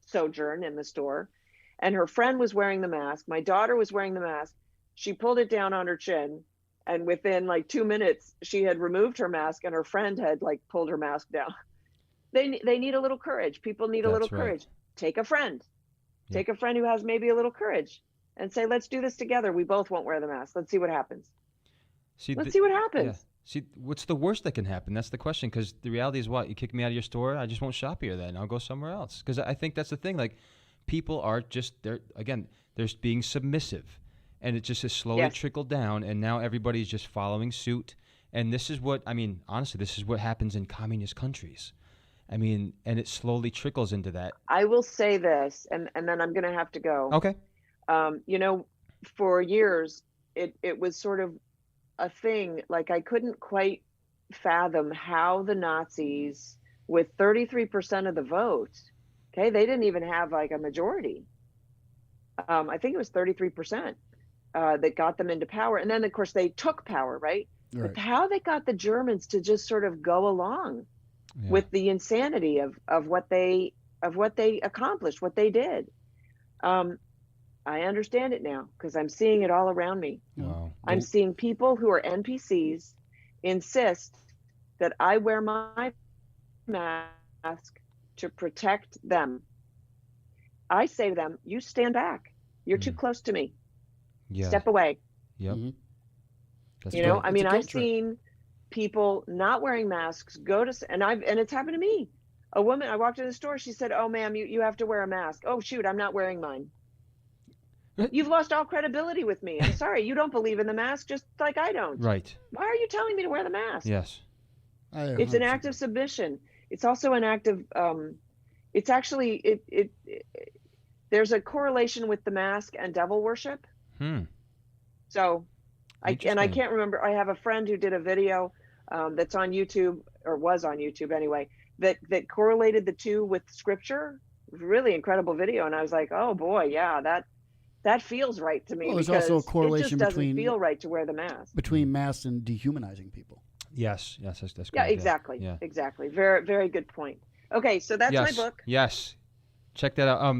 sojourn in the store, and her friend was wearing the mask. My daughter was wearing the mask. She pulled it down on her chin, and within like 2 minutes, she had removed her mask, and her friend had like pulled her mask down. They need a little courage. People need a little That's right. courage. Take a friend. Yeah. Take a friend who has maybe a little courage, and say, let's do this together. We both won't wear the mask. Let's see what happens. Let's see what happens. Yeah. See, what's the worst that can happen? That's the question. Because the reality is, what, you kick me out of your store, I just won't shop here. Then I'll go somewhere else. Because I think that's the thing. Like, people are just they're being submissive, and it just has slowly trickled down, and now everybody's just following suit. And this is what honestly, this is what happens in communist countries. And it slowly trickles into that. I will say this, and then I'm going to have to go. Okay. For years, it was sort of a thing. Like, I couldn't quite fathom how the Nazis, with 33% of the vote, okay, they didn't even have like a majority. I think it was 33% that got them into power. And then, of course, they took power, right? But how they got the Germans to just sort of go along with the insanity of what they accomplished, what they did. I understand it now, because I'm seeing it all around me. Wow. I'm seeing people who are NPCs insist that I wear my mask to protect them. I say to them, you stand back. You're too close to me. Yeah. Step away. Yep. Mm-hmm. That's You know, right. I mean, It's a I've guilt trip. seen people not wearing masks and it's happened to me. A woman, I walked in the store, she said, "Oh, ma'am, you have to wear a mask." Oh, shoot, I'm not wearing mine. You've lost all credibility with me. I'm sorry, you don't believe in the mask just like I don't. Right. Why are you telling me to wear the mask? Yes. It's an act of submission. It's also an act of, it's actually, there's a correlation with the mask and devil worship. So, I Interesting. can't remember. I have a friend who did a video that's on YouTube, or was on YouTube anyway, that correlated the two with scripture. It was a really incredible video, and I was like, oh boy, yeah, that feels right to me. Well, there's because also a it correlation just doesn't between feel right to wear the mask. between masks and dehumanizing people. Yes. That's Yeah, great. exactly. Yeah. Exactly. Very, very good point. Okay, so that's Yes. my book. Yes. Check that out.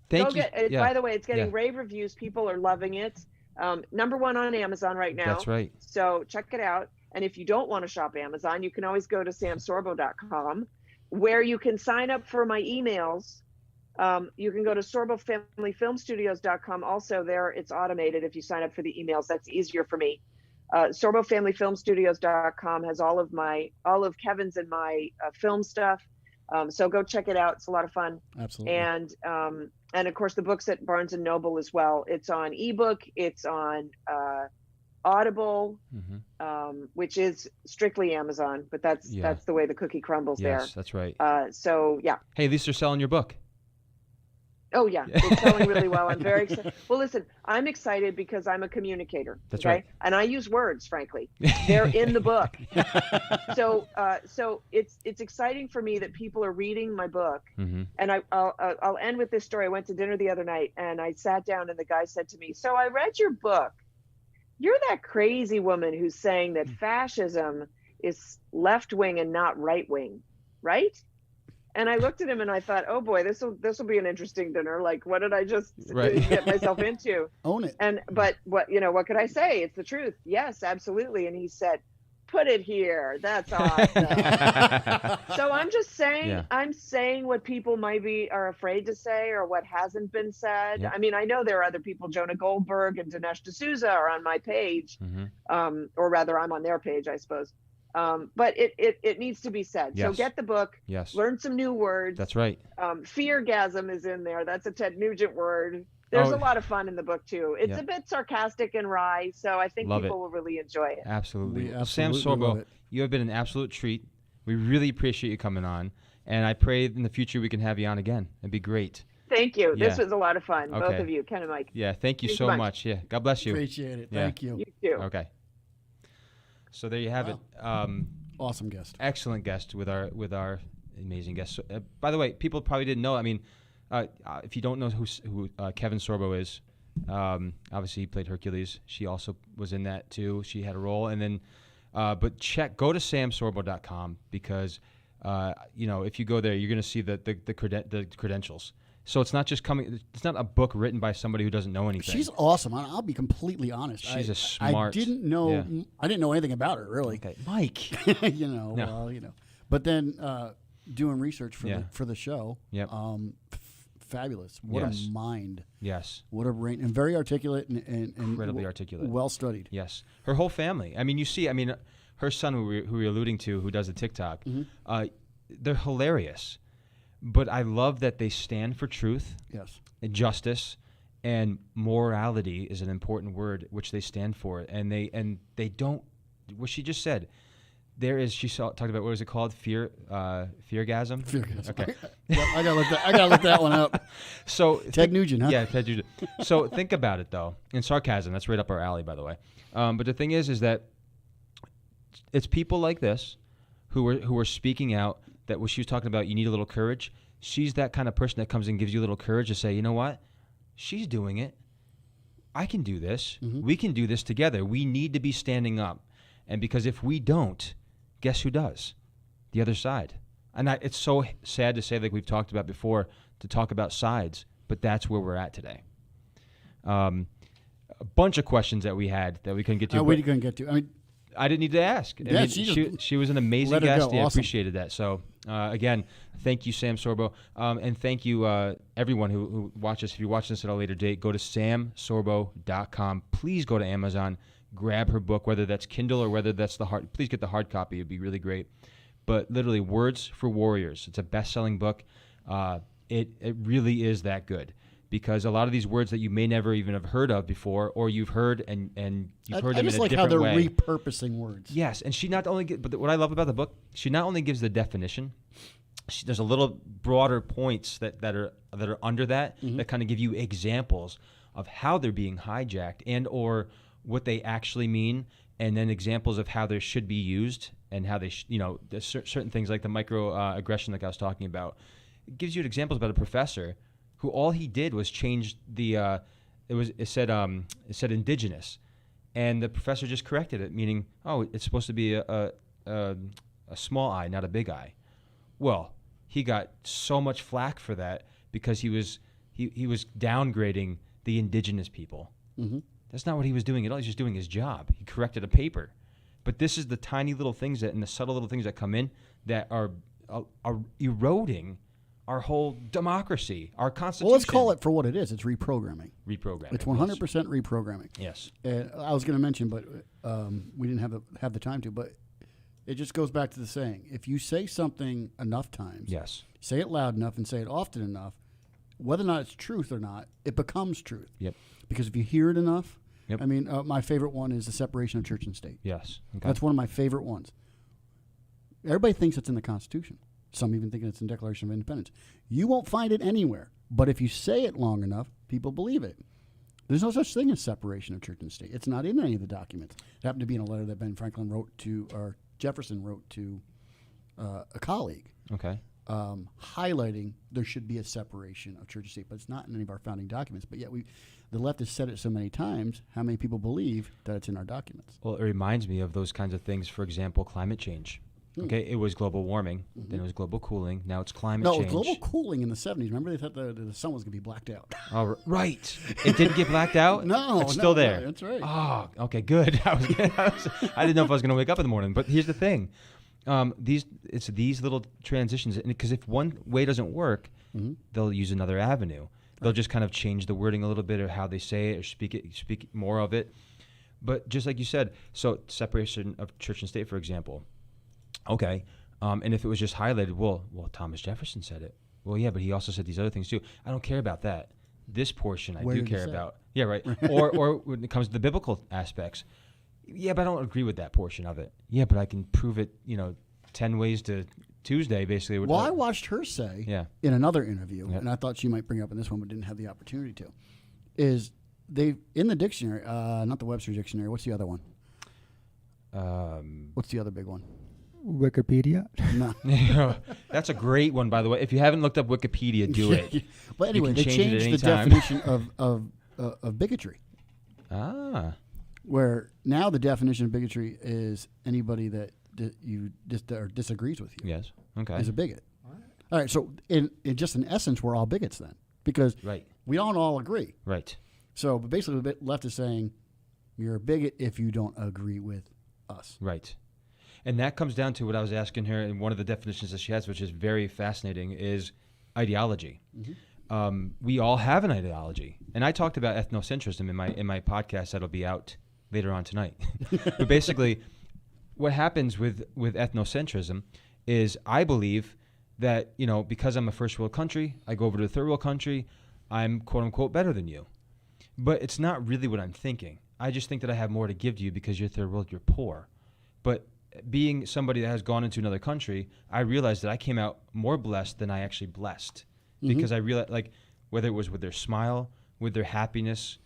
Thank Go you. get it. Yeah. By the way, it's getting Yeah. rave reviews. People are loving it. #1 on Amazon right now. That's right. So check it out. And if you don't want to shop Amazon, you can always go to samsorbo.com, where you can sign up for my emails. You can go to sorbofamilyfilmstudios.com. Also there, it's automated. If you sign up for the emails, that's easier for me. sorbofamilyfilmstudios.com has all of Kevin's and my film stuff. So go check it out. It's a lot of fun. Absolutely. And of course the book's at Barnes and Noble as well. It's on ebook. It's on Audible, which is strictly Amazon, but that's the way the cookie crumbles Yes, that's right. there. So yeah. Hey, at least they're selling your book. Oh yeah, it's selling really well. I'm very excited. Well, listen, I'm excited because I'm a communicator. That's okay? right. And I use words, frankly. They're in the book. So it's exciting for me that people are reading my book. And I'll end with this story. I went to dinner the other night and I sat down and the guy said to me, "So I read your book. You're that crazy woman who's saying that fascism is left wing and not right wing, right?" And I looked at him and I thought, oh boy, this will be an interesting dinner. Like, what did I just get myself into? Own it. But what could I say? It's the truth. Yes, absolutely. And he said, "Put it here. That's awesome." So I'm just saying, I'm saying what people are afraid to say or what hasn't been said. Yep. I mean, I know there are other people, Jonah Goldberg and Dinesh D'Souza are on my page, or rather I'm on their page, I suppose. But it needs to be said. Yes. So get the book, Yes. learn some new words. That's right. Feargasm is in there. That's a Ted Nugent word. There's a lot of fun in the book too. It's a bit sarcastic and wry, so I think people will really enjoy it. Absolutely. We Sam absolutely love Sorbo, it. you have been an absolute treat. We really appreciate you coming on, and I pray in the future we can have you on again. It'd be great. Thank you. Yeah. This was a lot of fun. Both Okay. of you, Ken and Mike. Yeah, thank you Thanks so much. much. Yeah, God bless you. Appreciate it. Yeah. Thank you. You too. Okay. So there you have it. Awesome guest. Excellent guest with our amazing guest. So, by the way, people probably didn't know. I mean, if you don't know who Kevin Sorbo is, obviously he played Hercules. She also was in that too. She had a role, and then, but go to samsorbo.com because, if you go there, you're going to see the credentials. So it's not just it's not a book written by somebody who doesn't know anything. She's awesome. I'll be completely honest. She's a I smart. didn't know. Yeah. I didn't know anything about her really. Okay, Mike. Well, But then doing research Yeah. for the show. Yep. Fabulous. What Yes. a mind. Yes. What a brain. And very articulate and Incredibly articulate. Well studied. Yes. Her whole family. I mean, her son who we're alluding to, who does the TikTok, they're hilarious. But I love that they stand for truth, Yes. and justice, and morality is an important word which they stand for. And they don't. What she just said. Talked about, what was it called? Feargasm. Feargasm. Okay. I gotta look that one up. So Ted Nugent, huh? Yeah, Ted Nugent. So think about it though, and sarcasm. That's right up our alley, by the way. But the thing is that it's people like this who are speaking out. That what she was talking about, you need a little courage. She's that kind of person that comes and gives you a little courage to say, you know what? She's doing it. I can do this. We can do this together. We need to be standing up. And because if we don't, guess who does? The other side. And it's so sad to say, like we've talked about before, to talk about sides, but that's where we're at today. A bunch of questions that we had that we couldn't get to. We couldn't get to. I mean, I didn't need to ask. Yeah, I mean, she was an amazing let her guest. go. Yeah, I Awesome. appreciated that. So, again, thank you, Sam Sorbo. And thank you, everyone who watches. If you're watching this at a later date, go to samsorbo.com. Please go to Amazon. Grab her book, whether that's Kindle or whether that's the hard. Please get the hard copy. It'd be really great. but literally Words for Warriors. It's a best-selling book. It really is that good, because a lot of these words that you may never even have heard of before, or you've heard and you've heard I them in just a like how different they're way. repurposing words. Yes, and she not only but what I love about the book, she not only gives the definition. There's a little broader points that are under that that kind of give you examples of how they're being hijacked and or what they actually mean, and then examples of how they should be used and how they there's certain things like the microaggression like I was talking about. It gives you examples about a professor who all he did was change the it said indigenous, and the professor just corrected it, meaning it's supposed to be a small I, not a big I. Well, he got so much flack for that because he was downgrading the indigenous people. Mm-hmm. That's not what he was doing at all. He's just doing his job. He corrected a paper. But this is the tiny little things and the subtle little things that come in that are eroding our whole democracy, our constitution. Well, let's call it for what it is. It's reprogramming. Reprogramming. It's 100% reprogramming. Yes. And I was going to mention, but we didn't have the time to. But it just goes back to the saying: if you say something enough times, Yes. say it loud enough, and say it often enough, whether or not it's truth or not, it becomes truth. Yep. Because if you hear it enough, Yep. I mean, my favorite one is the separation of church and state. Yes. Okay. That's one of my favorite ones. Everybody thinks it's in the Constitution. Some even think it's in Declaration of Independence. You won't find it anywhere. But if you say it long enough, people believe it. There's no such thing as separation of church and state. It's not in any of the documents. It happened to be in a letter that Ben Franklin wrote to, or Jefferson wrote to a colleague, Okay. highlighting there should be a separation of church and state. But it's not in any of our founding documents. But yet the left has said it so many times, how many people believe that it's in our documents? Well, it reminds me of those kinds of things. For example, climate change. Okay, it was global warming, then it was global cooling, now it's climate No, change. global cooling in the 70s. Remember they thought the sun was going to be blacked out. Oh, right. It didn't get blacked out? No, It's still there. no, that's right. Oh, okay, good. I didn't know if I was going to wake up in the morning. But here's the thing. It's these little transitions. Because if one way doesn't work, they'll use another avenue. They'll just kind of change the wording a little bit or how they say it or speak more of it. But just like you said, so separation of church and state, for example. Okay, and if it was just highlighted, well, Thomas Jefferson said it. Well, yeah, but he also said these other things too. I don't care about that. This portion I Where do did he care say it? about. Yeah, right. or when it comes to the biblical aspects, yeah, but I don't agree with that portion of it. Yeah, but I can prove it. 10 ways to Tuesday, basically. Well, I watched her say in another interview, Yeah. and I thought she might bring it up in this one, but didn't have the opportunity to, is they in the dictionary, not the Webster Dictionary, what's the other one? What's the other big one? Wikipedia. No. That's a great one, by the way. If you haven't looked up Wikipedia, do it. But anyway, can they change it at changed any the time. definition of bigotry, Ah, where now the definition of bigotry is anybody that or disagrees with you yes. Okay. is a bigot. All right, so in essence, we're all bigots then, because Right. we don't all agree. Right. So, but basically, the left is saying you're a bigot if you don't agree with us. Right. And that comes down to what I was asking her, and one of the definitions that she has, which is very fascinating, is ideology. We all have an ideology, and I talked about ethnocentrism in my podcast that'll be out later on tonight. But basically, what happens with ethnocentrism is I believe that because I'm a first world country, I go over to a third world country, I'm quote unquote better than you. But it's not really what I'm thinking. I just think that I have more to give to you because you're third world, you're poor. But being somebody that has gone into another country, I realized that I came out more blessed than I actually blessed, because I realized, like, whether it was with their smile, with their happiness,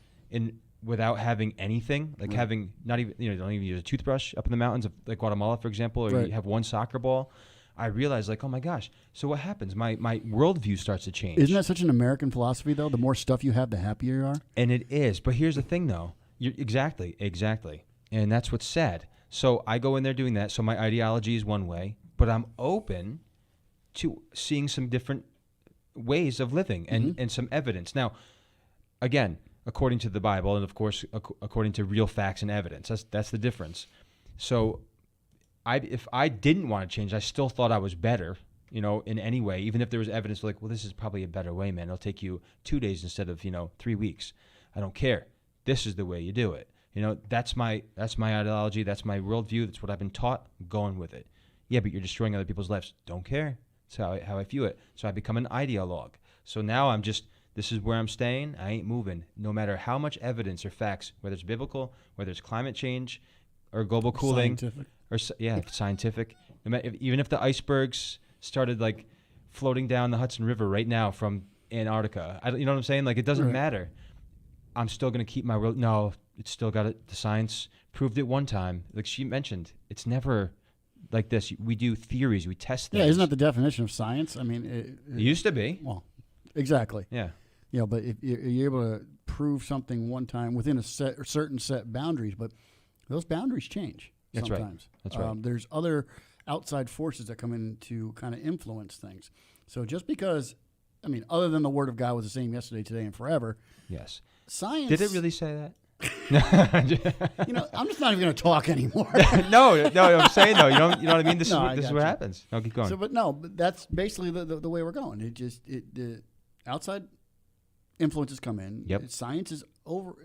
without having anything, like having not even don't even use a toothbrush up in the mountains of like Guatemala, for example, or you have one soccer ball. I realized, like, oh my gosh, so what happens? My worldview starts to change. Isn't that such an American philosophy, though? The more stuff you have, the happier you are. And it is. But here's the thing, though. Exactly. And that's what's sad. So I go in there doing that. So my ideology is one way, but I'm open to seeing some different ways of living and some evidence. Now, again, according to the Bible, and of course, according to real facts and evidence. That's the difference. So if I didn't want to change, I still thought I was better, in any way, even if there was evidence like, well, this is probably a better way, man. It'll take you 2 days instead of, 3 weeks. I don't care. This is the way you do it. That's my ideology. That's my worldview. That's what I've been taught. I'm going with it. Yeah, but you're destroying other people's lives. Don't care. That's how I view it. So I become an ideologue. So now I'm just, this is where I'm staying. I ain't moving. No matter how much evidence or facts, whether it's biblical, whether it's climate change or global cooling. Scientific. Or scientific. No matter even if the icebergs started like floating down the Hudson River right now from Antarctica, you know what I'm saying? Like it doesn't Right. matter. I'm still gonna keep my no. It's still got it. The science proved it one time. Like she mentioned, it's never like this. We do theories. We test things. Yeah, isn't that the definition of science? I mean, It used to be. well, exactly. Yeah. You know, but if you're able to prove something one time within a certain set boundaries, but those boundaries change That's right. sometimes. That's right. There's other outside forces that come in to kind of influence things. So just because, I mean, other than the Word of God was the same yesterday, today, and forever, Yes. science. Did it really say that? You know, I'm just not even going to talk anymore. no. I'm saying though. You know what I mean. This No, is I what, this is got what you. happens. No, keep going. So, but that's basically the way we're going. The outside influences come in. Yep. Science is over.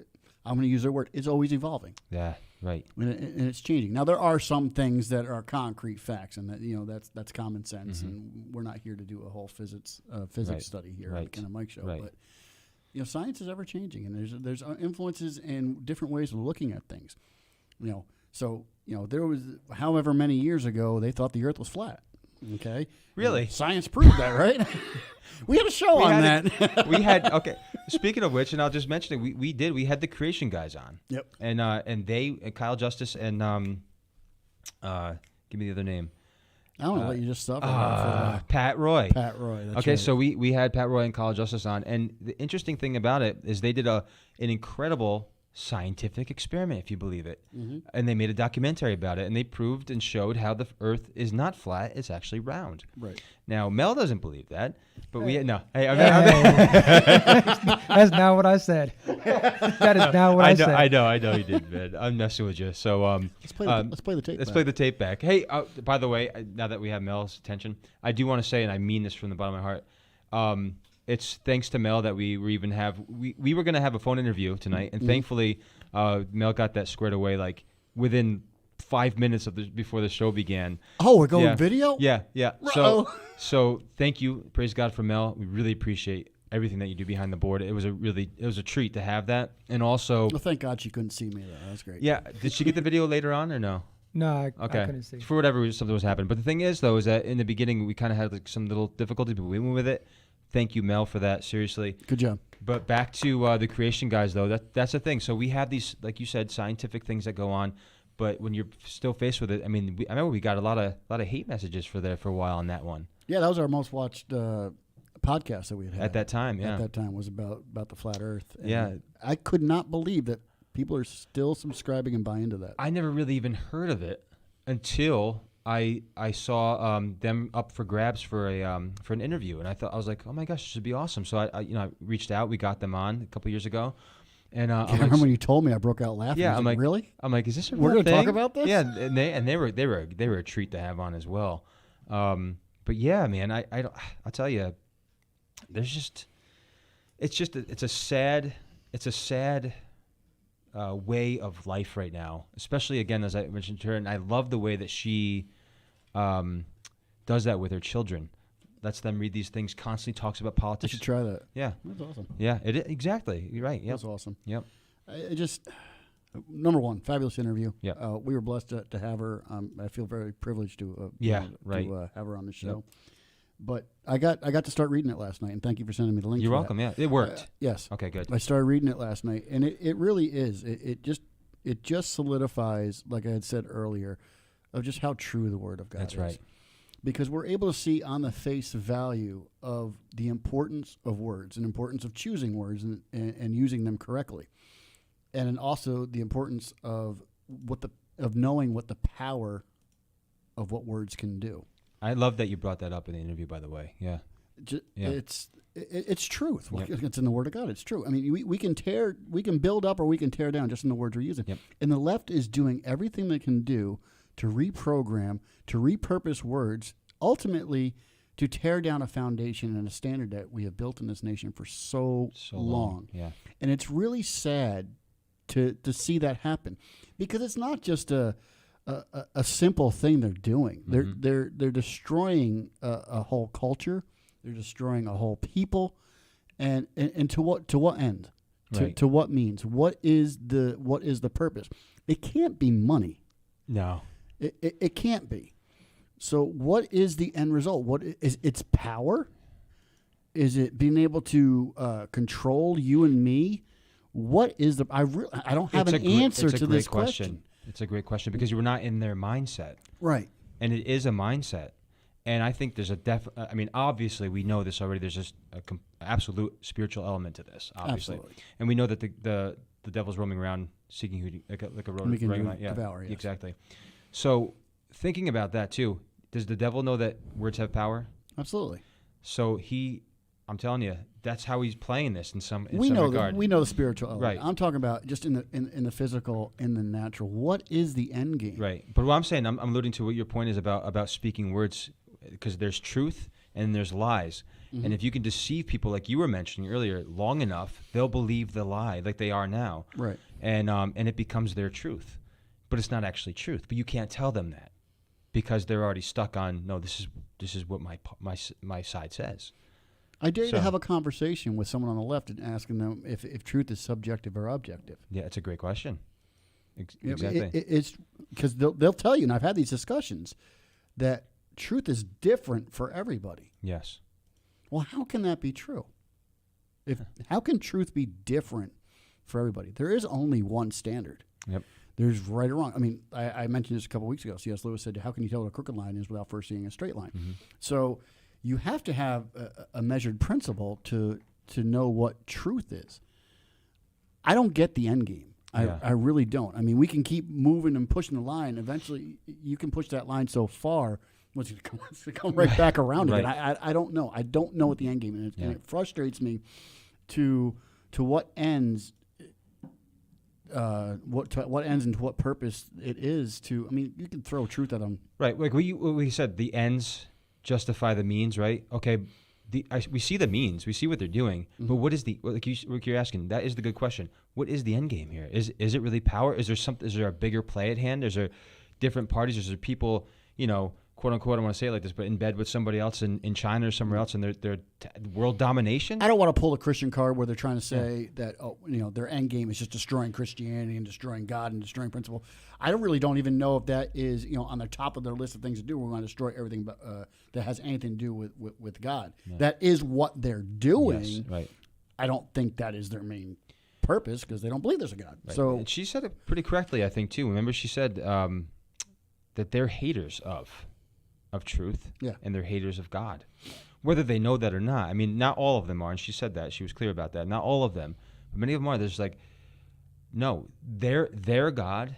I'm going to use their word. It's always evolving. Yeah. Right. And it's changing. Now there are some things that are concrete facts, and that that's common sense. Mm-hmm. And we're not here to do a whole physics Right. study here, Right. like in a Mike show. Right. But science is ever changing, and there's influences and different ways of looking at things. So there was however many years ago they thought the Earth was flat. Okay, Really? Science proved that, right? We had a show on that. We had okay. Speaking of which, and I'll just mention it. We had the creation guys on. Yep. And Kyle Justice and give me the other name. I don't want to let you just suffer. Pat Roy. Pat Roy. That's Okay, right. so we had Pat Roy and Kyle Justice on, and the interesting thing about it is they did an incredible scientific experiment, if you believe it, and they made a documentary about it, and they proved and showed how the Earth is not flat; it's actually round. Right. Now Mel doesn't believe that, but we no. Hey, That's not what I said. That is not what I said. I know you did, man. I'm messing with you. So Let's play the tape. Let's back. play the tape back. Hey, by the way, now that we have Mel's attention, I do want to say, and I mean this from the bottom of my heart, it's thanks to Mel that we were going to have a phone interview tonight, and thankfully Mel got that squared away like within 5 minutes before the show began. Oh, we're going Yeah. video? Yeah. Ruh-oh. So thank you, praise God for Mel. We really appreciate everything that you do behind the board. It was a treat to have that, and also Well, thank God she couldn't see me though. That's great. yeah. Did she get the video later on or no? No, I Okay. couldn't see. For whatever reason, something was happening. But the thing is, though, is that in the beginning we kind of had like some little difficulties, but we went with it. Thank you, Mel, for that. Seriously. Good job. But back to the creation guys, though. That's the thing. So we have these, like you said, scientific things that go on. But when you're still faced with it, I mean, I remember we got a lot of hate messages for a while on that one. Yeah, that was our most watched podcast that we had At that time, yeah. At that time was about the flat Earth. And Yeah. I could not believe that people are still subscribing and buying into that. I never really even heard of it until I saw them up for grabs for an interview, and I was like, oh my gosh, this would be awesome. So I reached out. We got them on a couple years ago, and I remember when you told me, I broke out laughing. Yeah, I was I'm like, like, really? I'm like, is this a We're real gonna talk thing? about this? Yeah, and they were a treat to have on as well. But yeah, man, I'll tell you, there's just it's a sad way of life right now, especially again as I mentioned to her, and I love the way that she does that with her children. Lets them read these things, constantly talks about I politics. should try that. Yeah, That's awesome. yeah, exactly. You're right. Yep. That's awesome. Yep. I just number one, fabulous interview. Yeah. We were blessed to have her. I feel very privileged to right. to have her on the show. But I got to start reading it last night, and thank you for sending me the link. You're for welcome. that. Yeah, it worked. Yes. Okay, good. I started reading it last night, and it really is. It just solidifies, like I had said earlier, of just how true the Word of God is. That's right. Because we're able to see on the face value of the importance of words and importance of choosing words and using them correctly, and then also the importance of knowing what the power of what words can do. I love that you brought that up in the interview, by the way. Yeah. Yeah. It's truth. Yep. It's in the Word of God. It's true. I mean, we can build up or we can tear down just in the words we're using. Yep. And the left is doing everything they can do to reprogram, to repurpose words, ultimately to tear down a foundation and a standard that we have built in this nation for so long. Yeah. And it's really sad to see that happen, because it's not just a a simple thing they're doing. They're destroying a whole culture. They're destroying a whole people, and to what end? Right. To what means? What is the purpose? It can't be money. No. It can't be. So what is the end result? What is its power? Is it being able to control you and me? What is the? I don't have an answer to this question. It's a great question because you were not in their mindset, Right. and it is a mindset. And I think there's I mean, obviously, we know this already. There's just an absolute spiritual element to this, obviously. Absolutely. And we know that the devil's roaming around seeking who like a We can roaring lion. Yeah, devour, yes. exactly. So thinking about that too, does the devil know that words have power? Absolutely. So I'm telling you, that's how he's playing this in some We know regard. we know the spiritual element. Right. I'm talking about just in the physical, in the natural. What is the end game? Right. But what I'm saying, I'm alluding to what your point is about speaking words, because there's truth and there's lies. And if you can deceive people, like you were mentioning earlier, long enough, they'll believe the lie like they are now. Right. And it becomes their truth. But it's not actually truth. But you can't tell them that because they're already stuck on, no, this is what my side says. I dare you to So- have a conversation with someone on the left and asking them if truth is subjective or objective. Yeah, it's a great question. You know, Exactly. It's because they'll tell you, and I've had these discussions, that truth is different for everybody. Yes. Well, how can that be true? How can truth be different for everybody? There is only one standard. Yep. There's right or wrong. I mean, I mentioned this a couple weeks ago. C.S. Lewis said, "How can you tell what a crooked line is without first seeing a straight line?" So you have to have a measured principle to know what truth is. I don't get the end game. Yeah. I really don't. I mean, we can keep moving and pushing the line. Eventually, you can push that line so far, it's going to come right back around again. Right. I don't know. I don't know what the end game is, and it frustrates me to what ends. What ends and to what purpose it is to. I mean, you can throw truth at them. Right. Like we said, the ends justify the means, right? Okay. We see the means, we see what they're doing, but what is like you're asking? That is the good question. What is the end game here? Is it really power? Is there a bigger play at hand? Is there different parties? Is there people, quote unquote, I want to say it like this, but in bed with somebody else in China or somewhere else, and they're world domination? I don't want to pull a Christian card where they're trying to say that their end game is just destroying Christianity and destroying God and destroying principle. I don't even know if that is on the top of their list of things to do. We're going to destroy everything that has anything to do with God. Yeah. That is what they're doing. Yes, right. I don't think that is their main purpose because they don't believe there's a God. Right. So and she said it pretty correctly, I think, too. Remember, she said that they're haters of truth, and they're haters of God, whether they know that or not. I mean, not all of them are, and she said that. She was clear about that. Not all of them, but many of them are. There's like, no, their God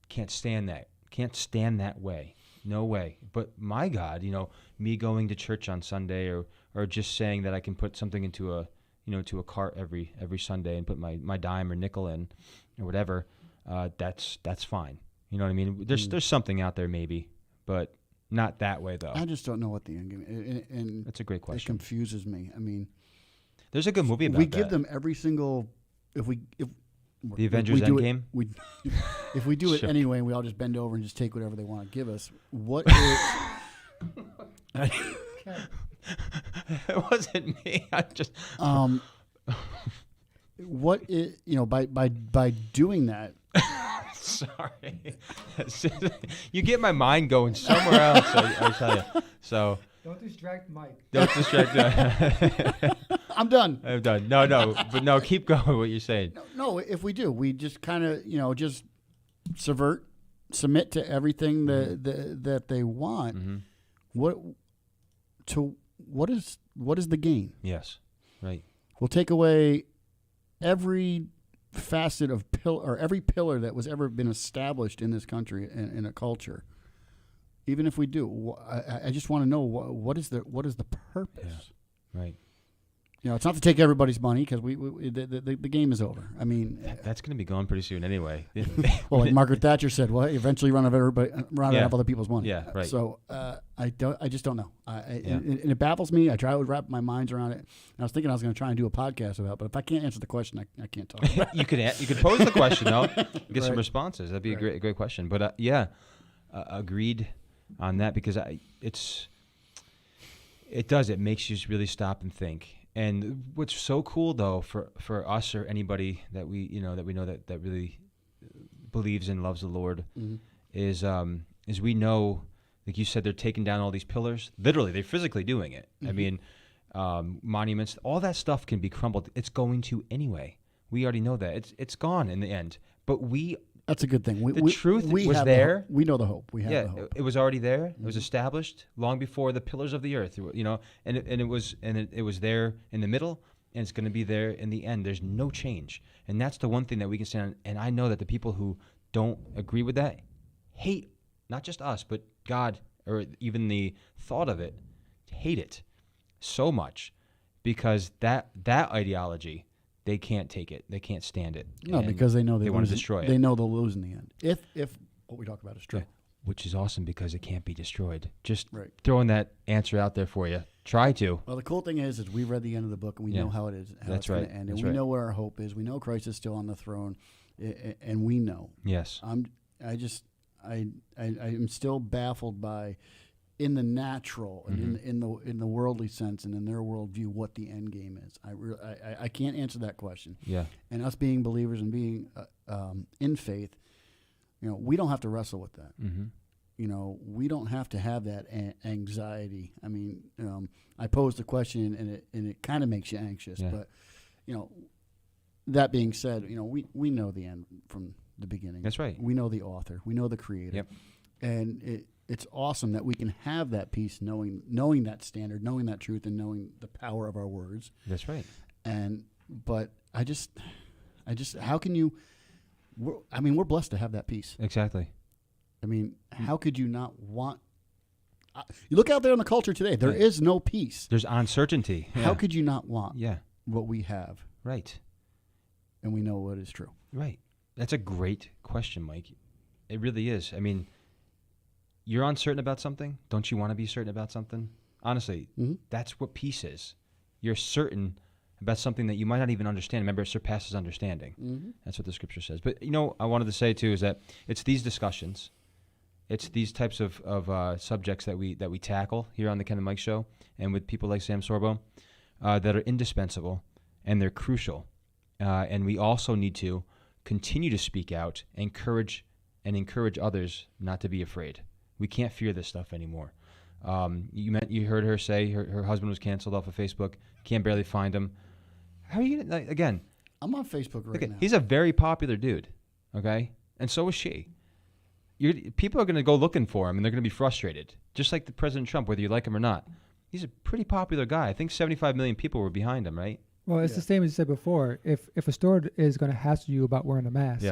can't stand that way. No way. But my God, me going to church on Sunday or just saying that I can put something into a cart every Sunday and put my dime or nickel in or whatever, that's fine. You know what I mean? There's something out there maybe, but not that way though. I just don't know what the end game is. And that's a great question. It confuses me. I mean, there's a good movie about we that. give them every single if the Avengers Endgame. If we do it Sure. anyway, we all just bend over and just take whatever they want to give us. What is It wasn't me. I just what is by doing that. Sorry. You get my mind going somewhere else, I tell you. So Don't distract Mike. don't distract. I'm done. I'm done. No, keep going with what you're saying. No, if we do, we just kind of just submit to everything that they want. Mm-hmm. What is the gain? Yes, right. We'll take away every facet of every pillar that was ever been established in this country and in a culture. Even if we do, I just want to know what is the purpose. Yeah. Right. It's not to take everybody's money because the game is over. I mean, That's going to be going pretty soon anyway. well, like Margaret Thatcher said, well, eventually run out of other people's money. Yeah, right. So I just don't know. And it baffles me. I try to wrap my mind around it. And I was thinking I was going to try and do a podcast about it, but if I can't answer the question, I can't talk about it. You could pose the question though, get some Right. responses. That'd be a great question. But agreed on that because it makes you really stop and think. And what's so cool though for us or anybody that we know that really believes and loves the Lord is we know, like you said, they're taking down all these pillars. Literally, they're physically doing it. I mean, monuments, all that stuff can be crumbled. It's going to anyway. We already know that. It's gone in the end. But that's a good thing. The truth was have there. We know the hope. We have the hope. It was already there. It was established long before the pillars of the earth. And it was there in the middle, and it's going to be there in the end. There's no change, and that's the one thing that we can stand on. And I know that the people who don't agree with that hate not just us, but God, or even the thought of it, hate it so much because that ideology. They can't take it. They can't stand it. No, because they know they want to destroy it. They know they'll lose in the end. If what we talk about is true. Yeah. Which is awesome because it can't be destroyed. Just right. Throwing that answer out there for you. Try to. Well, the cool thing is we've read the end of the book and we know how it is. How That's it's going to end, and we know where our hope is. We know Christ is still on the throne, and we know. Yes. I'm still baffled by, in the natural and in the worldly sense and in their worldview, what the end game is. I can't answer that question. Yeah. And us being believers and being in faith, we don't have to wrestle with that. Mm-hmm. We don't have to have that anxiety. I mean, I posed the question and it kind of makes you anxious. Yeah. But that being said, we know the end from the beginning. That's right. We know the author. We know the creator. Yep. And it's awesome that we can have that peace, knowing that standard, knowing that truth, and knowing the power of our words. That's right. But I just, how can you? We're blessed to have that peace. Exactly. I mean, how could you not want? You look out there in the culture today. There is no peace. There's uncertainty. How could you not want? Yeah. What we have. Right. And we know what is true. Right. That's a great question, Mike. It really is. I mean. You're uncertain about something? Don't you want to be certain about something? Honestly, that's what peace is. You're certain about something that you might not even understand. Remember, it surpasses understanding. Mm-hmm. That's what the scripture says. But, I wanted to say, too, is that it's these discussions, it's these types of subjects that we tackle here on the Ken and Mike Show and with people like Sam Sorbo that are indispensable and they're crucial. And we also need to continue to speak out, encourage others not to be afraid. We can't fear this stuff anymore. You heard her say her husband was canceled off of Facebook. Can't barely find him. How are you gonna, again? I'm on Facebook right now. He's a very popular dude, okay, and so is she. People are going to go looking for him, and they're going to be frustrated, just like the President Trump, whether you like him or not. He's a pretty popular guy. I think 75 million people were behind him, right? Well, it's the same as you said before. If a store is going to hassle you about wearing a mask,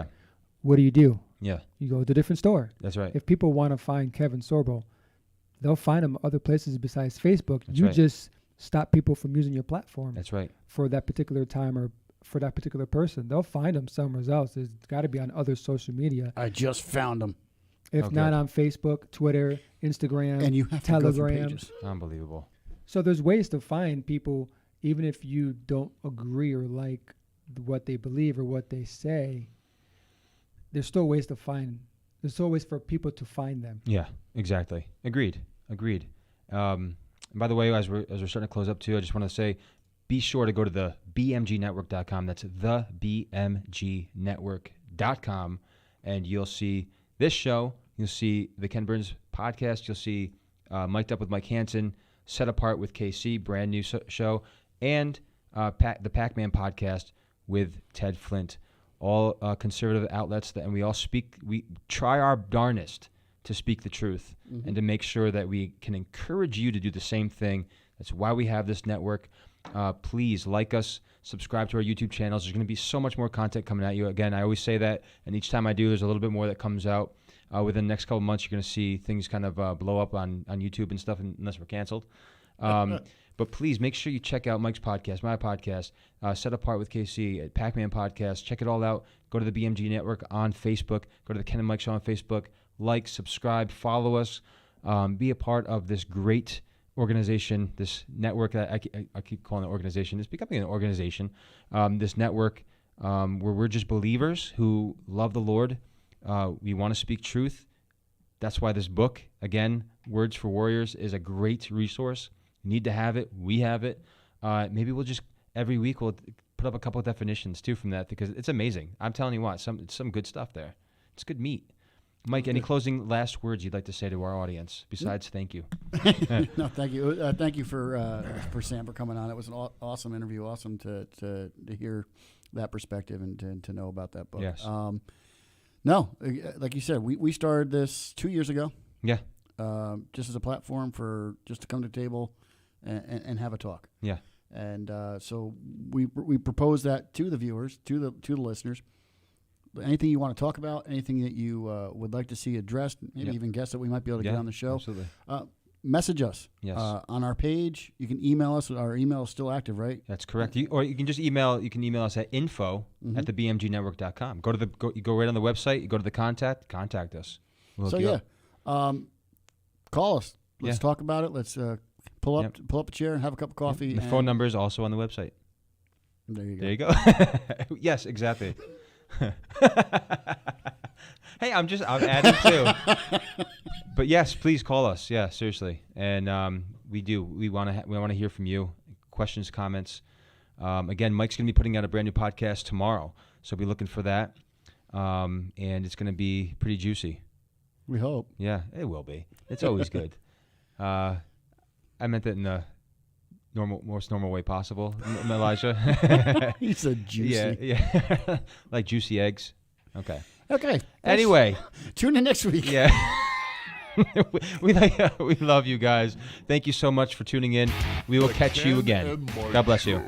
what do? Yeah. You go to a different store. That's right. If people want to find Kevin Sorbo, they'll find him other places besides Facebook. That's right. Just stop people from using your platform. That's right. For that particular time or for that particular person. They'll find him somewhere else. It's got to be on other social media. I just found him. If not on Facebook, Twitter, Instagram, and you have Telegram. To go through pages. Unbelievable. So there's ways to find people, even if you don't agree or like what they believe or what they say. There's still ways to find. There's still ways for people to find them. Yeah, exactly. Agreed. By the way, as we're starting to close up too, I just want to say, be sure to go to the bmgnetwork.com. That's the bmgnetwork.com, and you'll see this show. You'll see the Ken Burns podcast. You'll see Mic'd Up with Mike Hansen, Set Apart with KC, brand new show, and the Pac-Man podcast with Ted Flint. All conservative outlets, and we try our darnest to speak the truth and to make sure that we can encourage you to do the same thing. That's why we have this network. Please like us, subscribe to our YouTube channels. There's going to be so much more content coming at you. Again, I always say that, and each time I do, there's a little bit more that comes out. Within the next couple months, you're going to see things kind of blow up on YouTube and stuff, unless we're canceled. But please make sure you check out Mike's podcast, my podcast, Set Apart with KC, Pac-Man podcast. Check it all out. Go to the BMG Network on Facebook. Go to the Ken and Mike Show on Facebook. Like, subscribe, follow us. Be a part of this great organization, this network that I keep calling it organization. It's becoming an organization. This network where we're just believers who love the Lord. We want to speak truth. That's why this book, again, Words for Warriors, is a great resource. You need to have it. We have it. Maybe we'll just, every week, we'll put up a couple of definitions, too, from that, because it's amazing. I'm telling you what, some good stuff there. It's good meat. Mike, any closing last words you'd like to say to our audience besides thank you? No, thank you. Thank you for Sam for coming on. It was an awesome interview. Awesome to hear that perspective and to know about that book. Yes. No, like you said, we started this 2 years ago. Yeah. Just as a platform for just to come to the table and have a talk. Yeah. And so we propose that to the viewers, to the listeners. Anything you want to talk about, anything that you would like to see addressed, maybe even guests that we might be able to get on the show. Absolutely. Message us. Yes. On our page. You can email us. Our email is still active, right? That's correct. Or you can just email. You can email us at info@thebmgnetwork.com. Go right on the website. You go to the contact us. We'll hook you up. Call us. Let's Yeah. talk about it. Let's pull up a chair and have a cup of coffee. The phone number is also on the website. There you go. There you go. Yes, exactly. Hey, I'm adding too. But yes, please call us. Yeah, seriously. And we want to hear from you. Questions, comments. Again, Mike's going to be putting out a brand new podcast tomorrow, so be looking for that. And it's going to be pretty juicy. We hope. Yeah, it will be. It's always good. I meant that in the most normal way possible, Elijah. He said juicy. Yeah. Like juicy eggs. Okay. Okay. Anyway. Tune in next week. Yeah. we love you guys. Thank you so much for tuning in. We will catch you again. God bless you.